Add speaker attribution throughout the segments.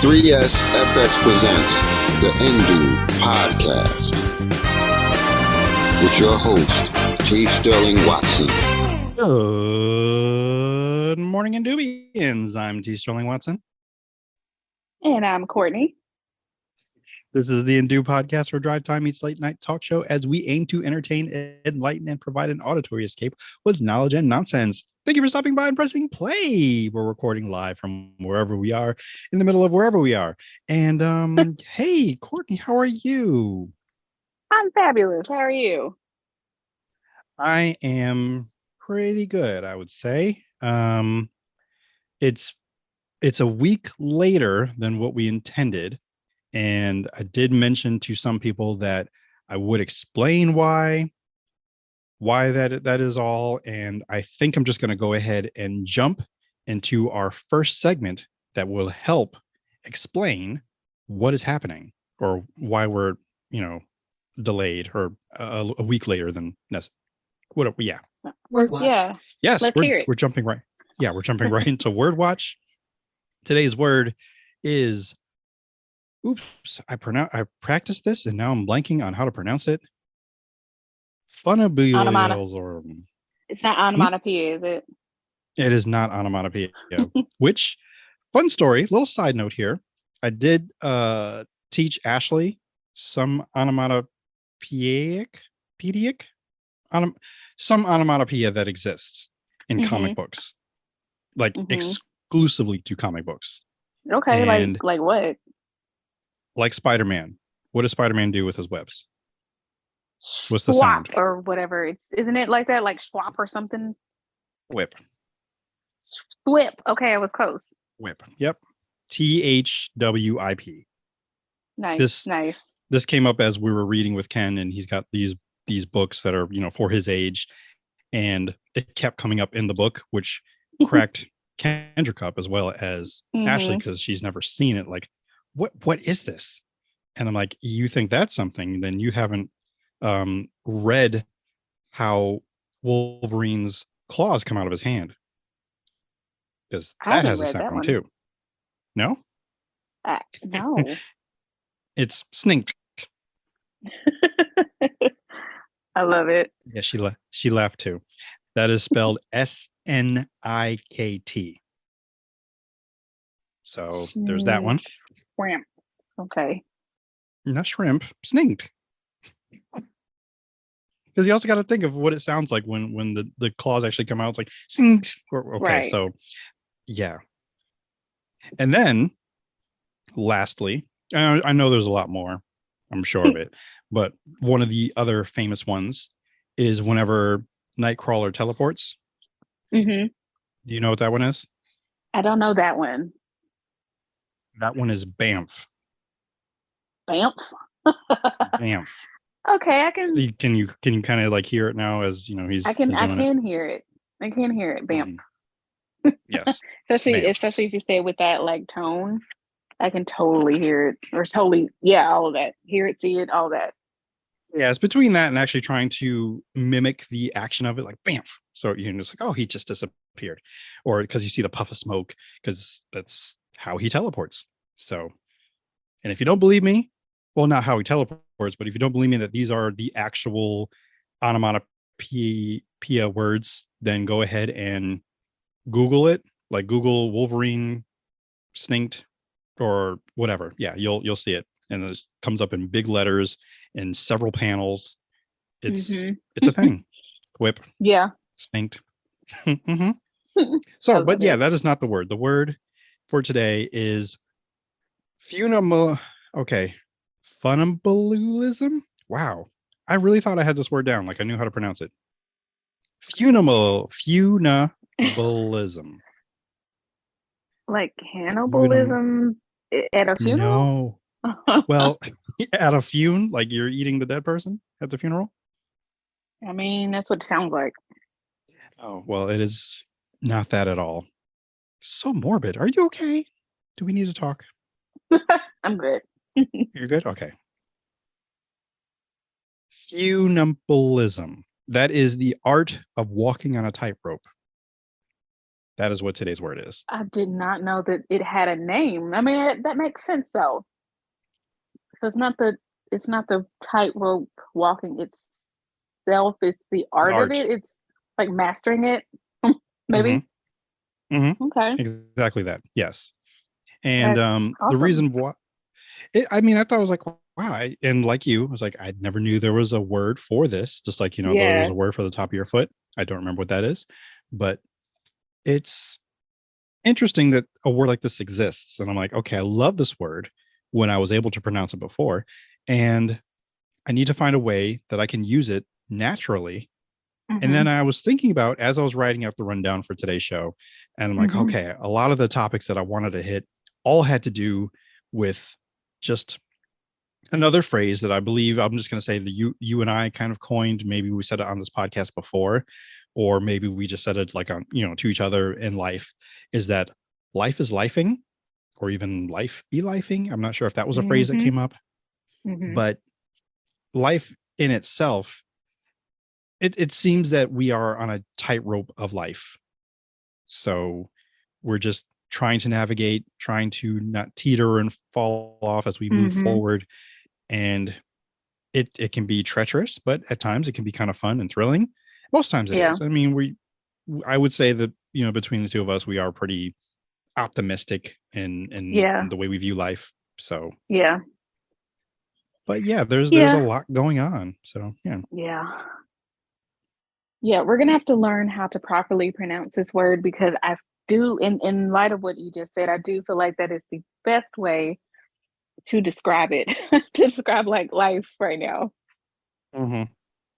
Speaker 1: 3SFX presents the Indoob podcast with your host, T. Sterling Watson.
Speaker 2: Good morning, Indoobians. I'm T. Sterling Watson.
Speaker 3: And I'm Kortney.
Speaker 2: This is the Indoob podcast, where drive time meets late night talk show, as we aim to entertain, enlighten, and provide an auditory escape with knowledge and nonsense. Thank you for stopping by and pressing play. We're recording live from wherever we are, in the middle of wherever we are. And hey, Kortney, how are you?
Speaker 3: I'm fabulous. How are you?
Speaker 2: I am pretty good, I would say. It's a week later than what we intended. And I did mention to some people that I would explain why that is all. And I think I'm just going to go ahead and jump into our first segment that will help explain what is happening, or why we're, delayed, or a week later than necessary. What? Yeah.
Speaker 3: Word watch. Yeah.
Speaker 2: Yes.
Speaker 3: Let's hear it.
Speaker 2: We're jumping right. Yeah, we're jumping right into Word Watch. Today's word is, oops, I practiced this and now I'm blanking on how to pronounce it. Funabules, or
Speaker 3: it's not onomatopoeia, is it?
Speaker 2: It is not onomatopoeia. Which, fun story, little side note here. I did teach Ashley some onomatopoeic, some onomatopoeia that exists in comic books, like exclusively to comic books.
Speaker 3: Okay, and like what?
Speaker 2: Like Spider-Man. What does Spider-Man do with his webs? What's the
Speaker 3: Swap
Speaker 2: sound?
Speaker 3: Or whatever. Isn't it like that? Like swap or something?
Speaker 2: Whip.
Speaker 3: Swip. Okay, I was close.
Speaker 2: Whip. Yep. THWIP.
Speaker 3: Nice. Nice.
Speaker 2: This came up as we were reading with Ken, and he's got these books that are, for his age, and it kept coming up in the book, which cracked Kendrick up as well as Ashley, because she's never seen it. Like, what is this? And I'm like, you think that's something, then you haven't read how Wolverine's claws come out of his hand, because that has a sound too. No?
Speaker 3: No.
Speaker 2: It's sninked.
Speaker 3: I love it.
Speaker 2: Yeah, she laughed too. That is spelled SNIKT. So there's that one.
Speaker 3: Shrimp. Okay.
Speaker 2: Not shrimp, sninked. Because you also got to think of what it sounds like when the claws actually come out. It's like sing. Okay, right. So yeah. And then lastly, I know there's a lot more, I'm sure of it, but one of the other famous ones is whenever Nightcrawler teleports. Do you know what that one is?
Speaker 3: I don't know that one.
Speaker 2: That one is Bamf.
Speaker 3: Bamf?
Speaker 2: Bamf.
Speaker 3: Okay, I can.
Speaker 2: Can you kind of like hear it now, as he's.
Speaker 3: I can hear it. I can hear it. Bamf.
Speaker 2: Yes.
Speaker 3: especially if you say it with that like tone, I can totally hear it, or totally, all of that. Hear it, see it, all that.
Speaker 2: Yeah, it's between that and actually trying to mimic the action of it, like Bamf. So you're just like, oh, he just disappeared, or because you see the puff of smoke, because that's how he teleports. So, and if you don't believe me, well, not how he teleports, but if you don't believe me that these are the actual onomatopoeia words, then go ahead and Google it, like Google Wolverine sninked or whatever. Yeah, you'll see it, and it comes up in big letters in several panels. It's a thing. Whip.
Speaker 3: Yeah.
Speaker 2: Sninked. So, but yeah, that is not the word. The word for today is funambulism. Wow. I really thought I had this word down. Like I knew how to pronounce it. Funambulism.
Speaker 3: Like cannibalism at a funeral?
Speaker 2: No. Well, at a funeral, like you're eating the dead person at the funeral?
Speaker 3: I mean, that's what it sounds like.
Speaker 2: Oh, well, it is not that at all. So morbid. Are you okay? Do we need to talk?
Speaker 3: I'm good.
Speaker 2: You're good? Okay. Funambulism. That is the art of walking on a tightrope. That is what today's word is.
Speaker 3: I did not know that it had a name. I mean, that makes sense though. So it's not the tightrope walking itself. It's the art of
Speaker 2: Art.
Speaker 3: it. It's like mastering it. Maybe. Okay.
Speaker 2: Exactly that. Yes. And
Speaker 3: That's
Speaker 2: the
Speaker 3: awesome.
Speaker 2: reason why, I thought it was like, wow. And like you, I was like, I never knew there was a word for this. Just like, there was
Speaker 3: Yeah.
Speaker 2: a word for the top of your foot. I don't remember what that is, but it's interesting that a word like this exists. And I'm like, okay, I love this word when I was able to pronounce it before. And I need to find a way that I can use it naturally. And then I was thinking about, as I was writing out the rundown for today's show, and I'm like, okay, a lot of the topics that I wanted to hit all had to do with just another phrase that I believe, I'm just going to say that you and I kind of coined. Maybe we said it on this podcast before, or maybe we just said it like on, to each other in life, is that life is lifing, or even life be lifing. I'm not sure if that was a phrase that came up, but life in itself, it seems that we are on a tightrope of life. So we're just trying to navigate, trying to not teeter and fall off as we move forward. And it can be treacherous, but at times it can be kind of fun and thrilling. Most times it is. I mean, I would say that, between the two of us, we are pretty optimistic in the way we view life. So
Speaker 3: yeah.
Speaker 2: but yeah, there's a lot going on. So
Speaker 3: Yeah, we're gonna have to learn how to properly pronounce this word, because I do, in light of what you just said, I do feel like that is the best way to describe it, to describe like life right now.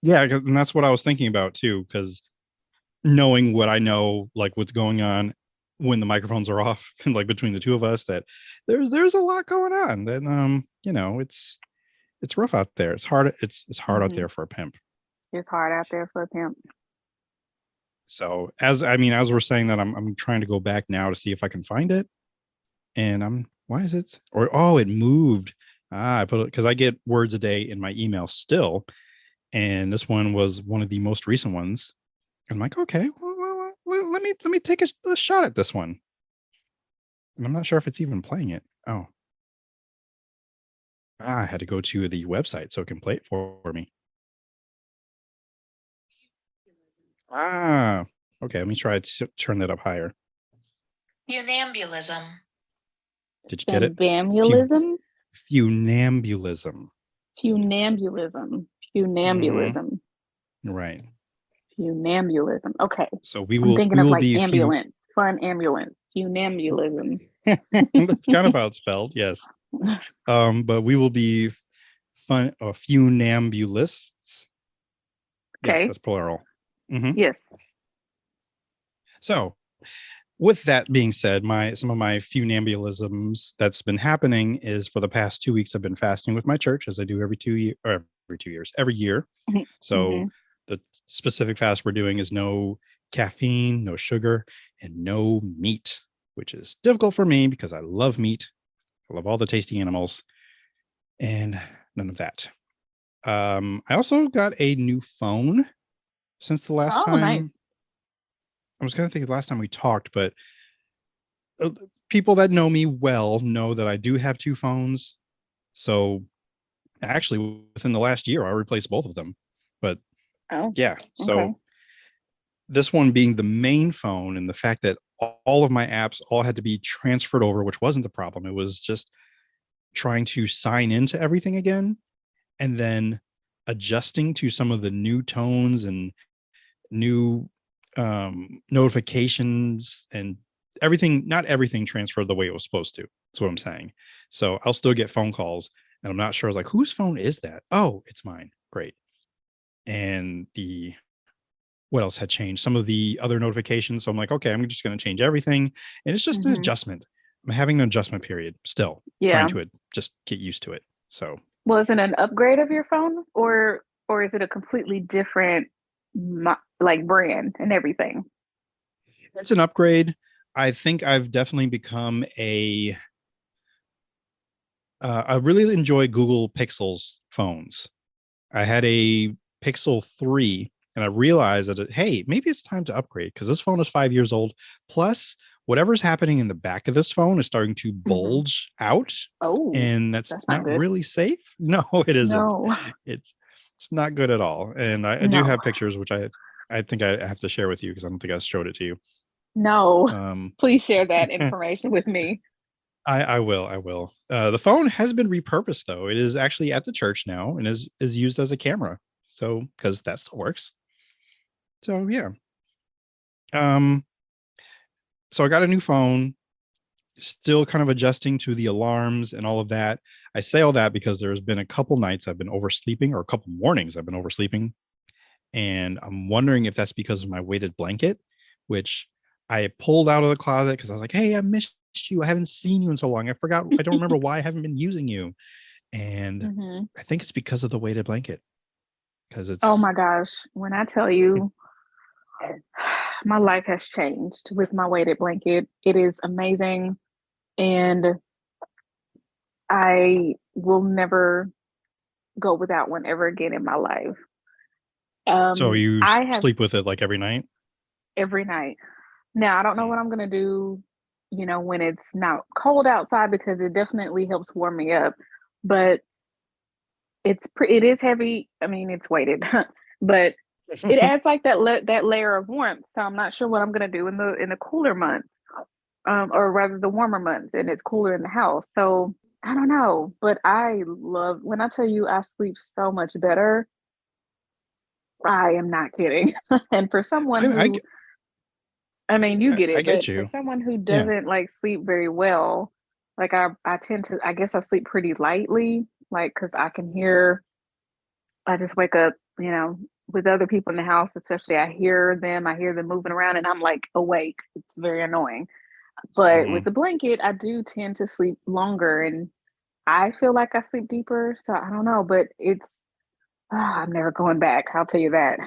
Speaker 2: Yeah, and that's what I was thinking about too, because knowing what I know, like what's going on when the microphones are off, and like between the two of us, that there's a lot going on. That it's rough out there. It's hard. It's hard out there for a pimp.
Speaker 3: It's hard out there for a pimp.
Speaker 2: So as we're saying that, I'm trying to go back now to see if I can find it. And why is it? It moved. I put it because I get words a day in my email still. And this one was one of the most recent ones. I'm like, okay, well, let me take a shot at this one. And I'm not sure if it's even playing it. Oh. I had to go to the website so it can play it for me. Okay. Let me try to turn that up higher.
Speaker 4: Funambulism.
Speaker 2: Did you get it?
Speaker 3: Funambulism?
Speaker 2: Funambulism.
Speaker 3: Funambulism. Funambulism.
Speaker 2: Right.
Speaker 3: Funambulism. Okay.
Speaker 2: So we
Speaker 3: I'm thinking of like
Speaker 2: be
Speaker 3: ambulance. Fun ambulance. Funambulism.
Speaker 2: That's kind of how it's spelled. Yes. But we will be funambulists.
Speaker 3: Okay.
Speaker 2: Yes, that's plural.
Speaker 3: Yes.
Speaker 2: So with that being said, some of my funambulisms that's been happening is, for the past 2 weeks, I've been fasting with my church, as I do every year. So the specific fast we're doing is no caffeine, no sugar, and no meat, which is difficult for me because I love meat. I love all the tasty animals, and none of that. I also got a new phone since the last time.
Speaker 3: Nice.
Speaker 2: I was going to think the last time we talked, but people that know me well know that I do have two phones. So actually, within the last year, I replaced both of them. But yeah, so this one being the main phone, and the fact that all of my apps all had to be transferred over, which wasn't the problem. It was just trying to sign into everything again, and then adjusting to some of the new tones and new notifications, and everything. Not everything transferred the way it was supposed to. That's what I'm saying. So I'll still get phone calls, and I'm not sure. I was like, whose phone is that? Oh, it's mine. Great. And what else had changed? Some of the other notifications. So I'm like, okay, I'm just going to change everything. And it's just an adjustment. I'm having an adjustment period still, trying to just get used to it. So,
Speaker 3: well, is it an upgrade of your phone, or is it a completely different like brand and everything?
Speaker 2: It's an upgrade. I think I've definitely become I really enjoy Google Pixels phones. I had a Pixel 3 And I realized that, hey, maybe it's time to upgrade because this phone is 5 years old. Plus, whatever's happening in the back of this phone is starting to bulge out.
Speaker 3: Oh,
Speaker 2: And that's
Speaker 3: not
Speaker 2: not
Speaker 3: good.
Speaker 2: really safe. No, it isn't.
Speaker 3: No,
Speaker 2: It's not good at all. And I do
Speaker 3: no,
Speaker 2: have pictures, which I think I have to share with you because I don't think I showed it to you.
Speaker 3: no.
Speaker 2: Um,
Speaker 3: Please share that information with me.
Speaker 2: I will. I will. The phone has been repurposed though. It is actually at the church now and is used as a camera. So because that still works. So yeah. Um, so I got a new phone, still kind of adjusting to the alarms and all of that. I say all that because there's been a couple nights I've been oversleeping, or a couple mornings I've been oversleeping. And I'm wondering if that's because of my weighted blanket, which I pulled out of the closet because I was like, hey, I missed you. I haven't seen you in so long. I forgot. I don't remember why I haven't been using you. And
Speaker 3: Hmm.
Speaker 2: I think it's because of the weighted blanket. Because
Speaker 3: Oh
Speaker 2: it's
Speaker 3: my gosh. When I tell you, my life has changed with my weighted blanket. It is amazing. And I will never go without one ever again in my life.
Speaker 2: so you
Speaker 3: I have
Speaker 2: sleep with it like every night.
Speaker 3: every night. Now, I don't know
Speaker 2: Hmm.
Speaker 3: what I'm going to do, when it's not cold outside because it definitely helps warm me up. But it is heavy. I mean, it's weighted, but it adds like that layer of warmth. So I'm not sure what I'm going to do in the cooler months, or rather the warmer months, and it's cooler in the house. So I don't know, but I love when I tell you I sleep so much better. I am not kidding. And for someone
Speaker 2: I, I
Speaker 3: who, I mean, you get
Speaker 2: I
Speaker 3: it,
Speaker 2: get
Speaker 3: but for
Speaker 2: you.
Speaker 3: someone who
Speaker 2: Yeah.
Speaker 3: doesn't like sleep very well, like I tend to, I guess I sleep pretty lightly, like because I just wake up, with other people in the house, especially I hear them moving around, and I'm like awake. It's very annoying. But with
Speaker 2: Hmm.
Speaker 3: the blanket, I do tend to sleep longer, and I feel like I sleep deeper. So I don't know, but I'm never going back. I'll tell you that.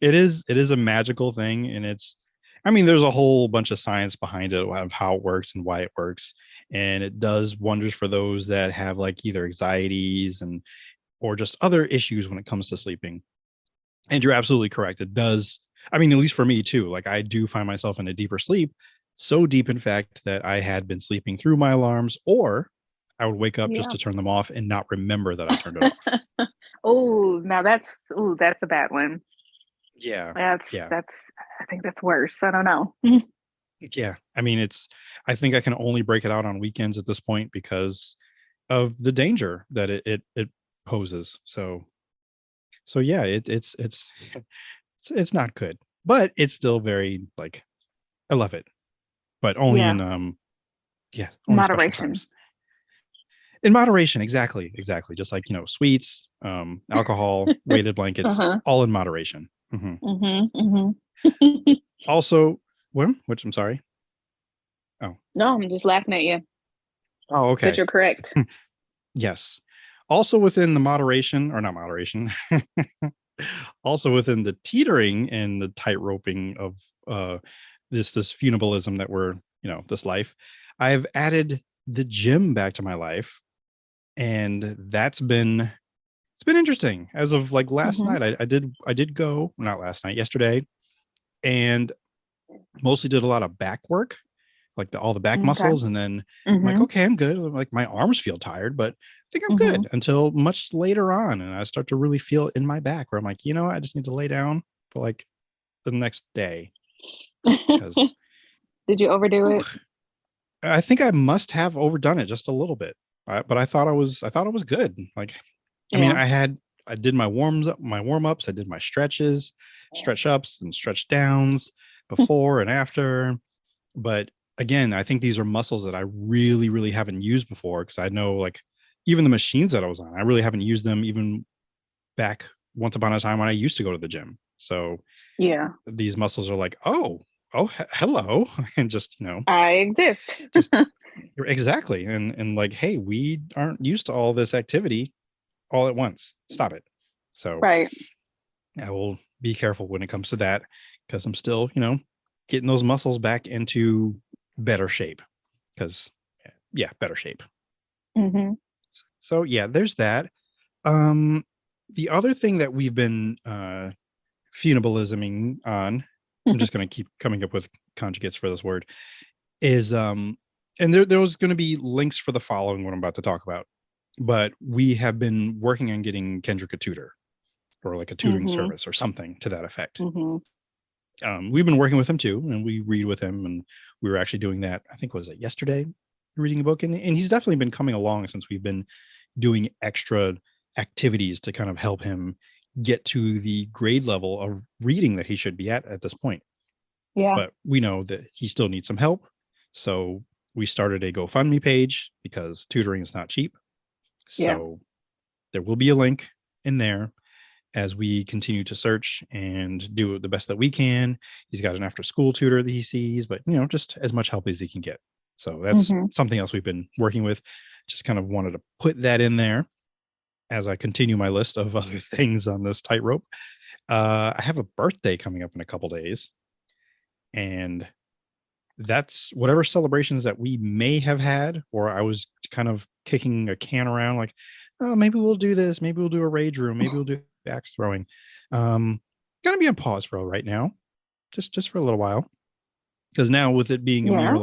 Speaker 2: It is a magical thing, and I mean, there's a whole bunch of science behind it of how it works and why it works. And it does wonders for those that have like either anxieties and or just other issues when it comes to sleeping. And you're absolutely correct. It does. I mean, at least for me too. Like I do find myself in a deeper sleep, so deep in fact that I had been sleeping through my alarms, or I would wake up just
Speaker 3: Yeah.
Speaker 2: to turn them off and not remember that I turned it off.
Speaker 3: Oh, now that's a bad one.
Speaker 2: Yeah.
Speaker 3: That's
Speaker 2: Yeah.
Speaker 3: that's I think that's worse. I don't know.
Speaker 2: Yeah. I mean, I think I can only break it out on weekends at this point because of the danger that it poses. So yeah, it's not good, but it's still very like I love it, but only
Speaker 3: Yeah,
Speaker 2: in yeah, only special
Speaker 3: moderation.
Speaker 2: times. In moderation, exactly. Just like, sweets, alcohol, weighted blankets,
Speaker 3: Uh-huh.
Speaker 2: all in moderation. Mhm.
Speaker 3: Mm-hmm.
Speaker 2: Also, which I'm sorry. Oh,
Speaker 3: No, I'm just laughing at you.
Speaker 2: oh,
Speaker 3: But
Speaker 2: okay.
Speaker 3: you're correct.
Speaker 2: Yes. Also within the moderation, or not moderation, also within the teetering and the tight roping of uh this funibalism that we're, this life, I've added the gym back to my life. And it's been interesting. As of like last
Speaker 3: Mm-hmm.
Speaker 2: night, I did go, not last night, yesterday, and mostly did a lot of back work, like all the back
Speaker 3: Okay.
Speaker 2: muscles. And then I'm like,
Speaker 3: Mm-hmm.
Speaker 2: okay, I'm good. Like my arms feel tired, but I think I'm
Speaker 3: Mm-hmm.
Speaker 2: good until much later on. And I start to really feel in my back where I'm like, I just need to lay down for like the next day because
Speaker 3: Did you overdo it?
Speaker 2: I think I must have overdone it just a little bit. But I thought it was good. Like, I mean,
Speaker 3: Yeah.
Speaker 2: I did my warm ups. I did my stretch ups and stretch downs before and after. But again, I think these are muscles that I really, really haven't used before because I know like even the machines that I was on, I really haven't used them even back once upon a time when I used to go to the gym. So
Speaker 3: Yeah.
Speaker 2: these muscles are like, oh, hello, and just
Speaker 3: I exist.
Speaker 2: just exactly, and like, hey, we aren't used to all this activity all at once. Stop it. So
Speaker 3: Right.
Speaker 2: I will be careful when it comes to that because I'm still, getting those muscles back into better shape. Because, yeah, better shape.
Speaker 3: Mm-hmm.
Speaker 2: So yeah, there's that. Um, the other thing that we've been funibalisming on, I'm just going to keep coming up with conjugates for this word, is and there was going to be links for the following what I'm about to talk about, but we have been working on getting Kendrick a tutor, or like a tutoring service or something to that effect. We've been working with him too, and we read with him, and we were actually doing that, I think, was it yesterday, reading a book, and he's definitely been coming along since we've been doing extra activities to kind of help him get to the grade level of reading that he should be at this point.
Speaker 3: Yeah.
Speaker 2: But we know that he still needs some help. So we started a GoFundMe page because tutoring is not cheap. So there will be a link in there as we continue to search and do the best that we can. He's got an after school tutor that he sees, but just as much help as he can get. So that's something else we've been working with. Just kind of wanted to put that in there as I continue my list of other things on this tightrope. I have a birthday coming up in a couple days, and that's whatever celebrations that we may have had, or I was kind of kicking a can around like, oh, maybe we'll do this. Maybe we'll do a rage room. Maybe we'll do axe throwing. Gonna be on pause for right now, just for a little while, because now with it being a mere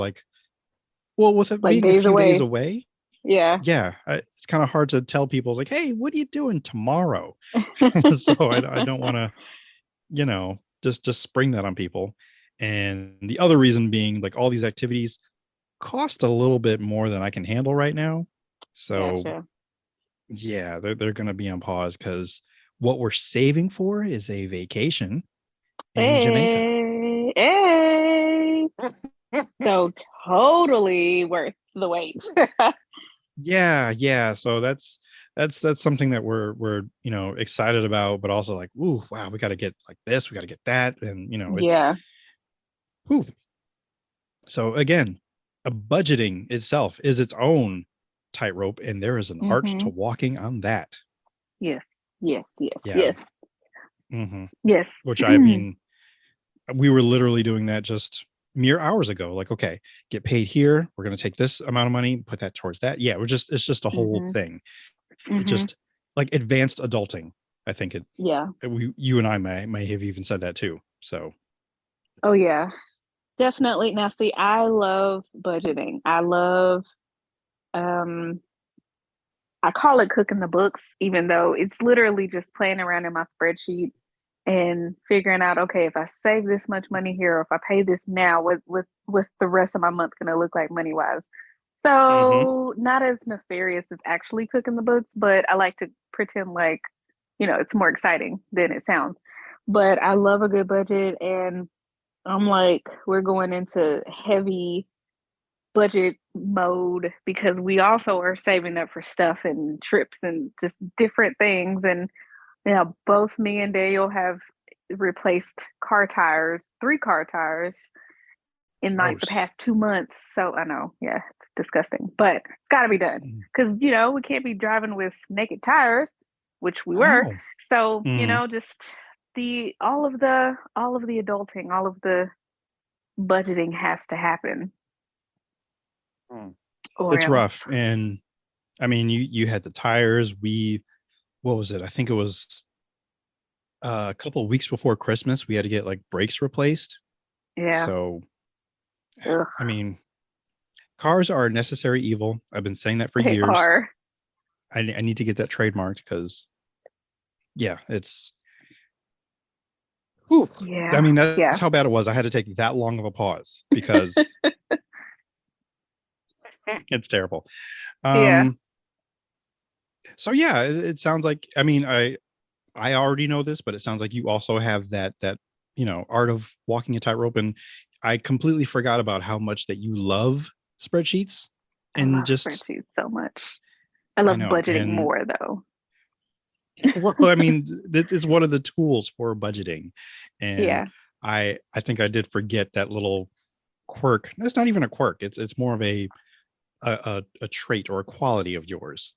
Speaker 2: with it being a few days away. It's kind of hard to tell people, like, hey, what are you doing tomorrow? So I don't want to just spring that on people. And the other reason being, like, all these activities cost a little bit more than I can handle right now. So they're going to be on pause, because what we're saving for is a vacation in Jamaica.
Speaker 3: So totally worth the wait.
Speaker 2: So that's something that we're excited about, but also like, ooh, wow, we got to get like this, we got to get that, and it's so again, a budgeting itself is its own tightrope, and there is an art to walking on that.
Speaker 3: Yes.
Speaker 2: Which I mean, we were literally doing that just mere hours ago. Like, okay, get paid here, we're going to take this amount of money, put that towards that. It's just a whole thing. It's just like advanced adulting. I think you and I may have even said that too. So
Speaker 3: definitely. Now see, I love budgeting. I love I call it cooking the books, even though it's literally just playing around in my spreadsheet and figuring out, okay, if I save this much money here, or if I pay this now, what's the rest of my month going to look like money wise? So not as nefarious as actually cooking the books, but I like to pretend like, it's more exciting than it sounds. But I love a good budget, and I'm like, we're going into heavy budget mode because we also are saving up for stuff and trips and just different things. And both me and Daniel have replaced 3 car tires in like the past 2 months. So I know, it's disgusting, but it's got to be done because we can't be driving with naked tires, which we were. So just all of the adulting, all of the budgeting has to happen.
Speaker 2: It's rough. And I mean, you had the tires. What was it? I think it was a couple of weeks before Christmas. We had to get like brakes replaced. So I mean, cars are a necessary evil. I've been saying that for years. I need to get that trademarked because it's I mean, that's how bad it was. I had to take that long of a pause because it's terrible. So it sounds like, I mean, I already know this, but it sounds like you also have that art of walking a tightrope, and I completely forgot about how much that you love spreadsheets. And
Speaker 3: I love spreadsheets so much. I love budgeting more though.
Speaker 2: Well, I mean, this is one of the tools for budgeting, and I think I did forget that little quirk. It's not even a quirk. It's more of a trait or a quality of yours.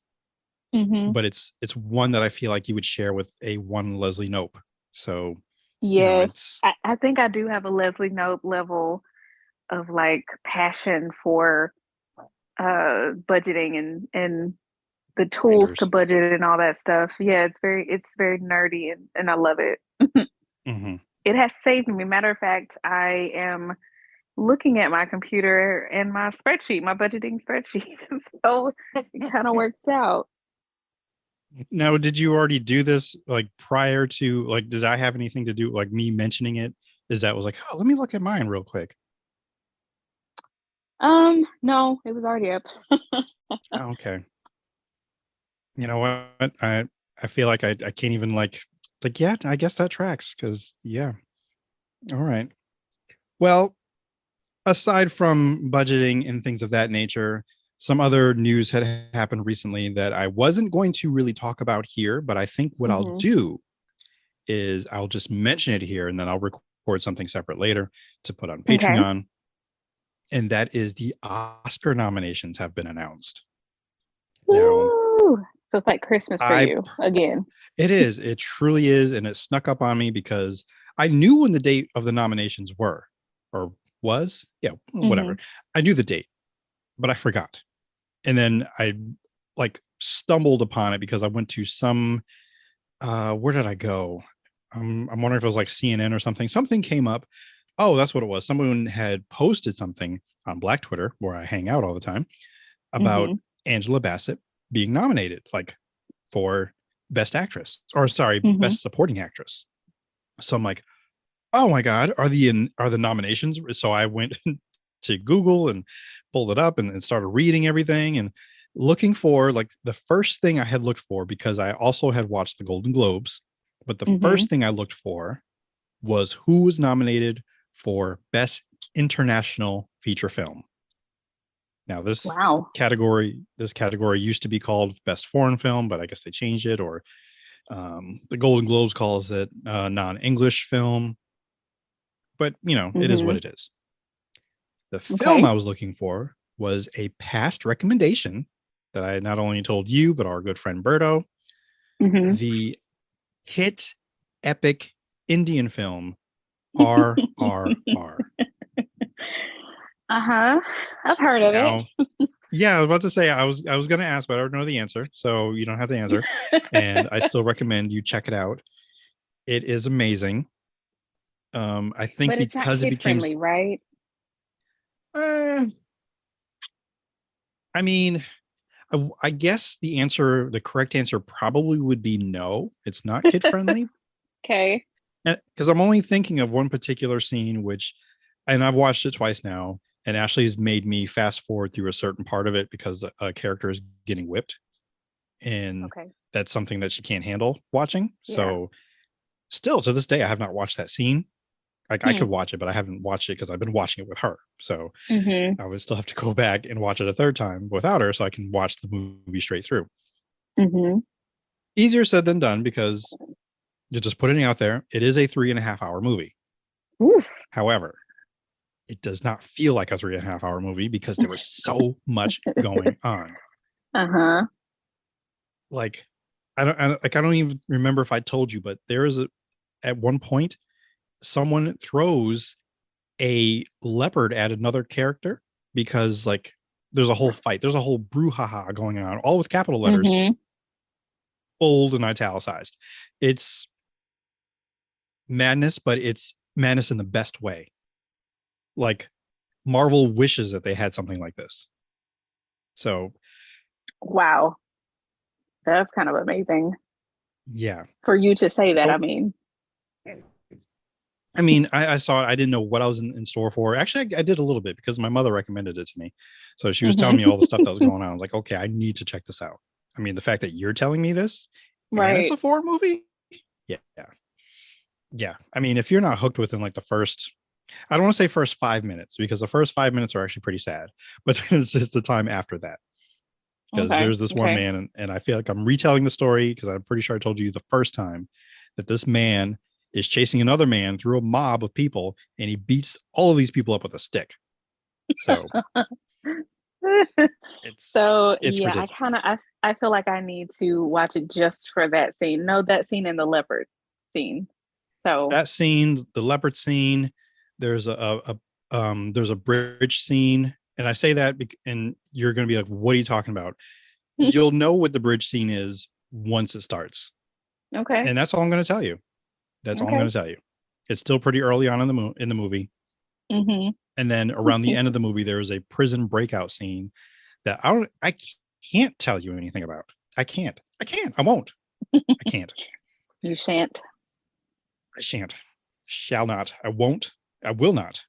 Speaker 2: But it's one that I feel like you would share with a one Leslie Knope. So
Speaker 3: I think I do have a Leslie Knope level of like passion for budgeting and the tools to budget and all that stuff. Yeah, it's very nerdy and I love it.
Speaker 2: Mm-hmm.
Speaker 3: It has saved me. Matter of fact, I am looking at my computer and my spreadsheet, my budgeting spreadsheet. So it kind of works out.
Speaker 2: Now, did you already do this like prior to, like, did I have anything to do, like me mentioning it? Is that was like, oh, let me look at mine real quick.
Speaker 3: No, it was already up.
Speaker 2: Oh, okay. You know what? I feel like I can't even like, yeah, I guess that tracks because, yeah. All right. Well, aside from budgeting and things of that nature, some other news had happened recently that I wasn't going to really talk about here, but I think what I'll do is I'll just mention it here and then I'll record something separate later to put on Patreon. Okay. And that is the Oscar nominations have been announced.
Speaker 3: Woo! So it's like Christmas for you again.
Speaker 2: It is. It truly is. And it snuck up on me because I knew when the date of the nominations were or was. Yeah, whatever. I knew the date, but I forgot. And then I like stumbled upon it because I went to some, where did I go? I'm wondering if it was like CNN or something. Something came up. Oh, that's what it was. Someone had posted something on Black Twitter, where I hang out all the time, about Angela Bassett being nominated, like for Best Actress, or sorry, Best Supporting Actress. So I'm like, oh my God, are the nominations? So I went to Google and pulled it up and started reading everything and looking for, like, the first thing I had looked for, because I also had watched the Golden Globes, but the first thing I looked for was who was nominated for Best International Feature Film. Now, this category used to be called Best Foreign Film, but I guess they changed it, or the Golden Globes calls it non-English film. But, you know, it is what it is. The film I was looking for was a past recommendation that I not only told you, but our good friend Berto. The hit epic Indian film RRR.
Speaker 3: I've heard of it.
Speaker 2: Yeah, I was about to say I was going to ask, but I don't know the answer, so you don't have to answer. And I still recommend you check it out. It is amazing. I think
Speaker 3: but it's
Speaker 2: because
Speaker 3: not
Speaker 2: it became
Speaker 3: friendly, right?
Speaker 2: I mean, I guess the correct answer probably would be no. It's not kid friendly.
Speaker 3: Okay.
Speaker 2: Because I'm only thinking of one particular scene, and I've watched it twice now, and Ashley's made me fast forward through a certain part of it because a character is getting whipped, and that's something that she can't handle watching. Yeah. So still to this day, I have not watched that scene. Like, I could watch it, but I haven't watched it because I've been watching it with her. So I would still have to go back and watch it a third time without her so I can watch the movie straight through. Easier said than done, because you're just putting it out there. It is a 3.5 hour movie.
Speaker 3: Oof.
Speaker 2: However, it does not feel like a 3.5 hour movie because there was so much going on. Like, I don't even remember if I told you, but there is at one point, someone throws a leopard at another character because, like, there's a whole fight. There's a whole brouhaha going on, all with capital letters, bold and italicized. It's madness, but it's madness in the best way. Like, Marvel wishes that they had something like this. So,
Speaker 3: wow, that's kind of amazing.
Speaker 2: Yeah,
Speaker 3: for you to say that.
Speaker 2: I mean, I saw it. I didn't know what I was in store for. Actually, I did a little bit because my mother recommended it to me. So she was telling me all the stuff that was going on. I was like, okay, I need to check this out. I mean, the fact that you're telling me this, and it's a foreign movie. Yeah. I mean, if you're not hooked within like the first, I don't want to say first 5 minutes, because the first 5 minutes are actually pretty sad, but it's the time after that. Because there's this one man, and I feel like I'm retelling the story because I'm pretty sure I told you the first time that this man is chasing another man through a mob of people, and he beats all of these people up with a stick. So it's ridiculous.
Speaker 3: I feel like I need to watch it just for that scene. No, that scene and the leopard scene. So
Speaker 2: that scene, the leopard scene, there's a bridge scene, and I say that and you're going to be like, what are you talking about? You'll know what the bridge scene is once it starts.
Speaker 3: Okay.
Speaker 2: And that's all I'm going to tell you. That's all I'm going to tell you. It's still pretty early on in the movie.
Speaker 3: Mm-hmm.
Speaker 2: And then around the end of the movie, there is a prison breakout scene that I can't tell you anything about. I can't. I won't. I can't.
Speaker 3: You shan't.
Speaker 2: I shan't. Shall not. I won't. I will not.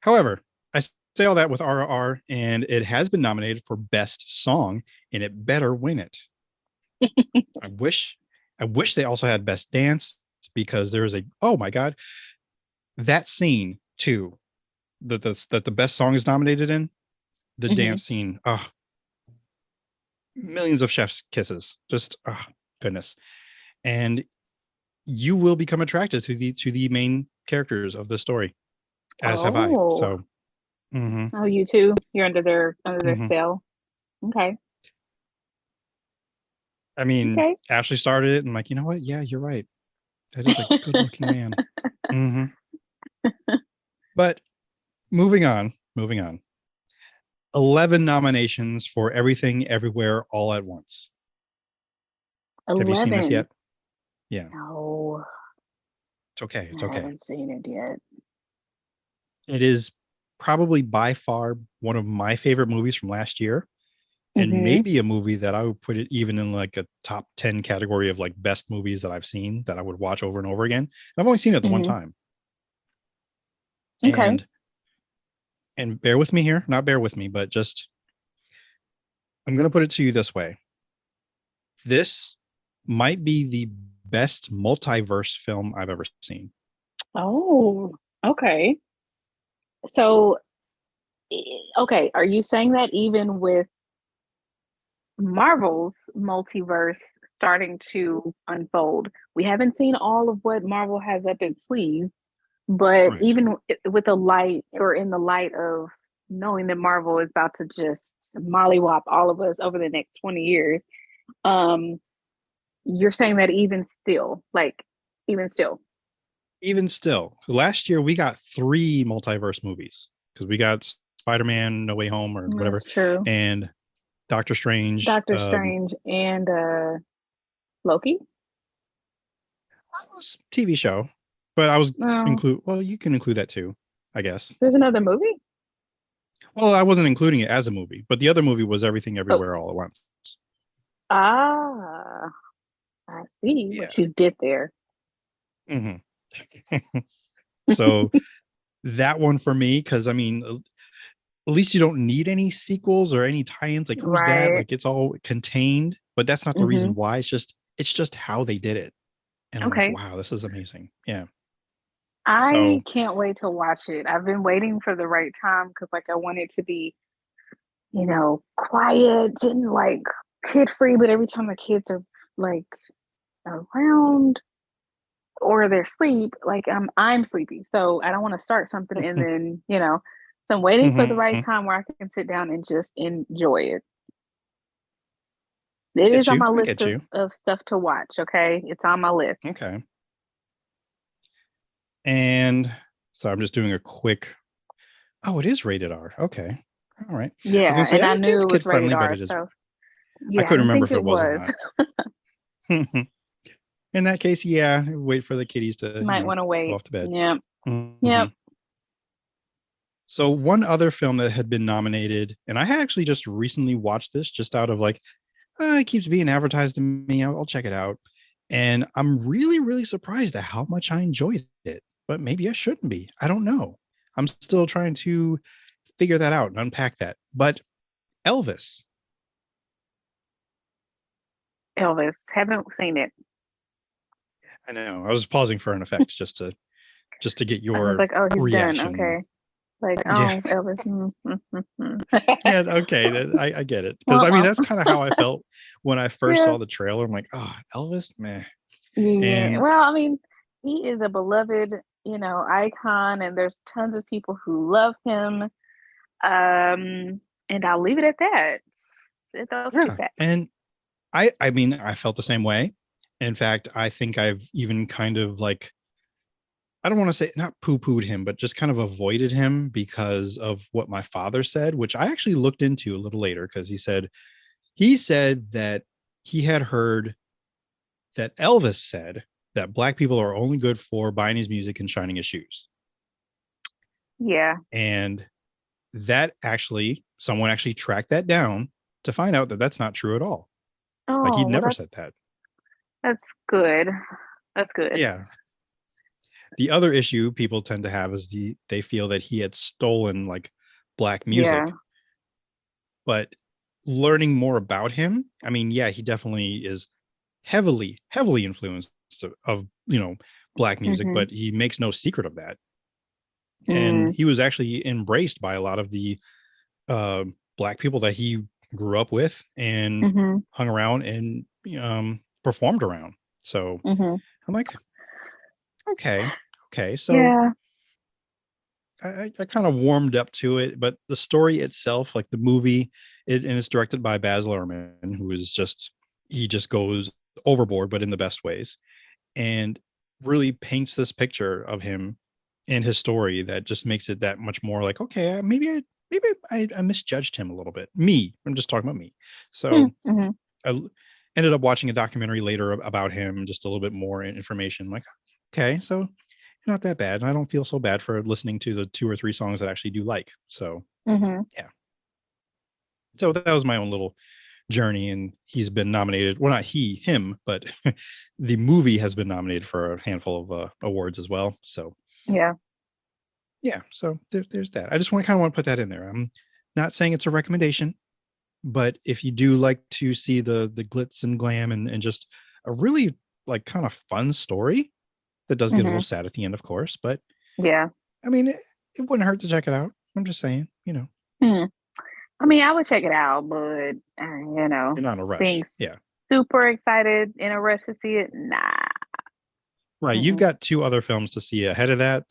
Speaker 2: However, I say all that with RRR, and it has been nominated for Best Song, and it better win it. I wish they also had Best Dance, because there is oh my God, that scene too, that the best song is nominated in, the dance scene. Oh, millions of chef's kisses. Just goodness. And you will become attracted to the main characters of the story, as have I. So
Speaker 3: oh, you too? You're under their spell. Okay.
Speaker 2: I mean, Ashley started it and I'm like, you know what? Yeah, you're right. That is a good looking man. But moving on. 11 nominations for Everything Everywhere All at Once.
Speaker 3: 11.
Speaker 2: Have you seen this yet? Yeah.
Speaker 3: No.
Speaker 2: It's okay.
Speaker 3: I haven't seen it yet.
Speaker 2: It is probably by far one of my favorite movies from last year. And maybe a movie that I would put it even in like a top 10 category of like best movies that I've seen that I would watch over and over again. And I've only seen it the one time.
Speaker 3: Okay.
Speaker 2: And bear with me here, not bear with me, but just, I'm going to put it to you this way. This might be the best multiverse film I've ever seen.
Speaker 3: Oh, okay. So, okay. Are you saying that even with Marvel's multiverse starting to unfold, we haven't seen all of what Marvel has up its sleeve, but even with the light, or in the light of knowing that Marvel is about to just mollywop all of us over the next 20 years, you're saying that even still,
Speaker 2: last year we got 3 multiverse movies, because we got Spider-Man No Way Home or whatever.
Speaker 3: That's true.
Speaker 2: And Doctor Strange
Speaker 3: and Loki.
Speaker 2: That was TV show, but I was you can include that too, I guess.
Speaker 3: There's another movie?
Speaker 2: Well, I wasn't including it as a movie, but the other movie was Everything Everywhere All at Once.
Speaker 3: Ah, I see what you did there.
Speaker 2: So that one for me, because I mean, at least you don't need any sequels or any tie-ins. Like, who's that? Like, it's all contained, but that's not the reason why. It's just how they did it. And I'm like, wow, this is amazing. Yeah.
Speaker 3: I can't wait to watch it. I've been waiting for the right time, because like I want it to be, quiet and like kid free, but every time the kids are like around or they're asleep, like I'm sleepy. So I don't want to start something and then, so I'm waiting for the right time where I can sit down and just enjoy it. It is on my list of stuff to watch. Okay. It's on my list.
Speaker 2: Okay. And so I'm just doing a quick, it is rated R. Okay. All right.
Speaker 3: Yeah. I knew it was rated R. So
Speaker 2: I couldn't remember if it was or not. In that case, wait for the kiddies to
Speaker 3: might want to wait.
Speaker 2: Go off to bed.
Speaker 3: Yeah. Yep.
Speaker 2: So one other film that had been nominated, and I had actually just recently watched this just out of like, it keeps being advertised to me. I'll check it out. And I'm really, really surprised at how much I enjoyed it. But maybe I shouldn't be. I don't know. I'm still trying to figure that out and unpack that. But Elvis.
Speaker 3: Haven't seen it.
Speaker 2: I know. I was pausing for an effect just to get your
Speaker 3: I was like, oh, he's
Speaker 2: reaction.
Speaker 3: Done. Okay. Like, Elvis.
Speaker 2: Yeah, okay. I get it. Because I mean, that's kind of how I felt when I first saw the trailer. I'm like, Elvis, meh.
Speaker 3: Yeah. Well, I mean, he is a beloved, icon, and there's tons of people who love him. And I'll leave it at that.
Speaker 2: And I mean, I felt the same way. In fact, I think I've even kind of like, I don't want to say not poo-pooed him, but just kind of avoided him because of what my father said, which I actually looked into a little later, because he said, He said that he had heard that Elvis said that black people are only good for buying his music and shining his shoes.
Speaker 3: Yeah.
Speaker 2: And that someone actually tracked that down to find out that that's not true at all. Like,
Speaker 3: Oh,
Speaker 2: he
Speaker 3: well,
Speaker 2: never said that.
Speaker 3: that's good. That's good.
Speaker 2: Yeah. The other issue people tend to have is they feel that he had stolen like black music.
Speaker 3: Yeah.
Speaker 2: But learning more about him, I mean, yeah, he definitely is heavily influenced of, black music,
Speaker 3: Mhm.
Speaker 2: but he makes no secret of that. And
Speaker 3: Mm.
Speaker 2: he was actually embraced by a lot of the black people that he grew up with and
Speaker 3: Mhm.
Speaker 2: hung around and performed around. So
Speaker 3: Mhm.
Speaker 2: I'm like, okay. So
Speaker 3: Yeah.
Speaker 2: I kind of warmed up to it, but the story itself, like the movie, and it's directed by Baz Luhrmann, who is he just goes overboard, but in the best ways, and really paints this picture of him and his story that just makes it that much more like, okay, maybe I misjudged him a little bit. I'm just talking about me. So
Speaker 3: Mhm.
Speaker 2: I ended up watching a documentary later about him, just a little bit more information. Like, okay, so not that bad. And I don't feel so bad for listening to the 2 or 3 songs that I actually do like. So
Speaker 3: Mhm.
Speaker 2: yeah. So that was my own little journey. And he's been nominated. Well, not him, but the movie has been nominated for a handful of awards as well. So
Speaker 3: Yeah.
Speaker 2: yeah. So there's that. I just want to put that in there. I'm not saying it's a recommendation, but if you do like to see the glitz and glam and just a really like kind of fun story that does get a little
Speaker 3: Mhm.
Speaker 2: sad at the end, of course, but
Speaker 3: Yeah.
Speaker 2: I mean, it wouldn't hurt to check it out. I'm just saying,
Speaker 3: Hmm. I mean, I would check it out, but
Speaker 2: you're not in a rush.
Speaker 3: being
Speaker 2: Yeah.
Speaker 3: super excited in a rush to see it, nah.
Speaker 2: Right. You've
Speaker 3: Mm-mm.
Speaker 2: got 2 other films to see ahead of that.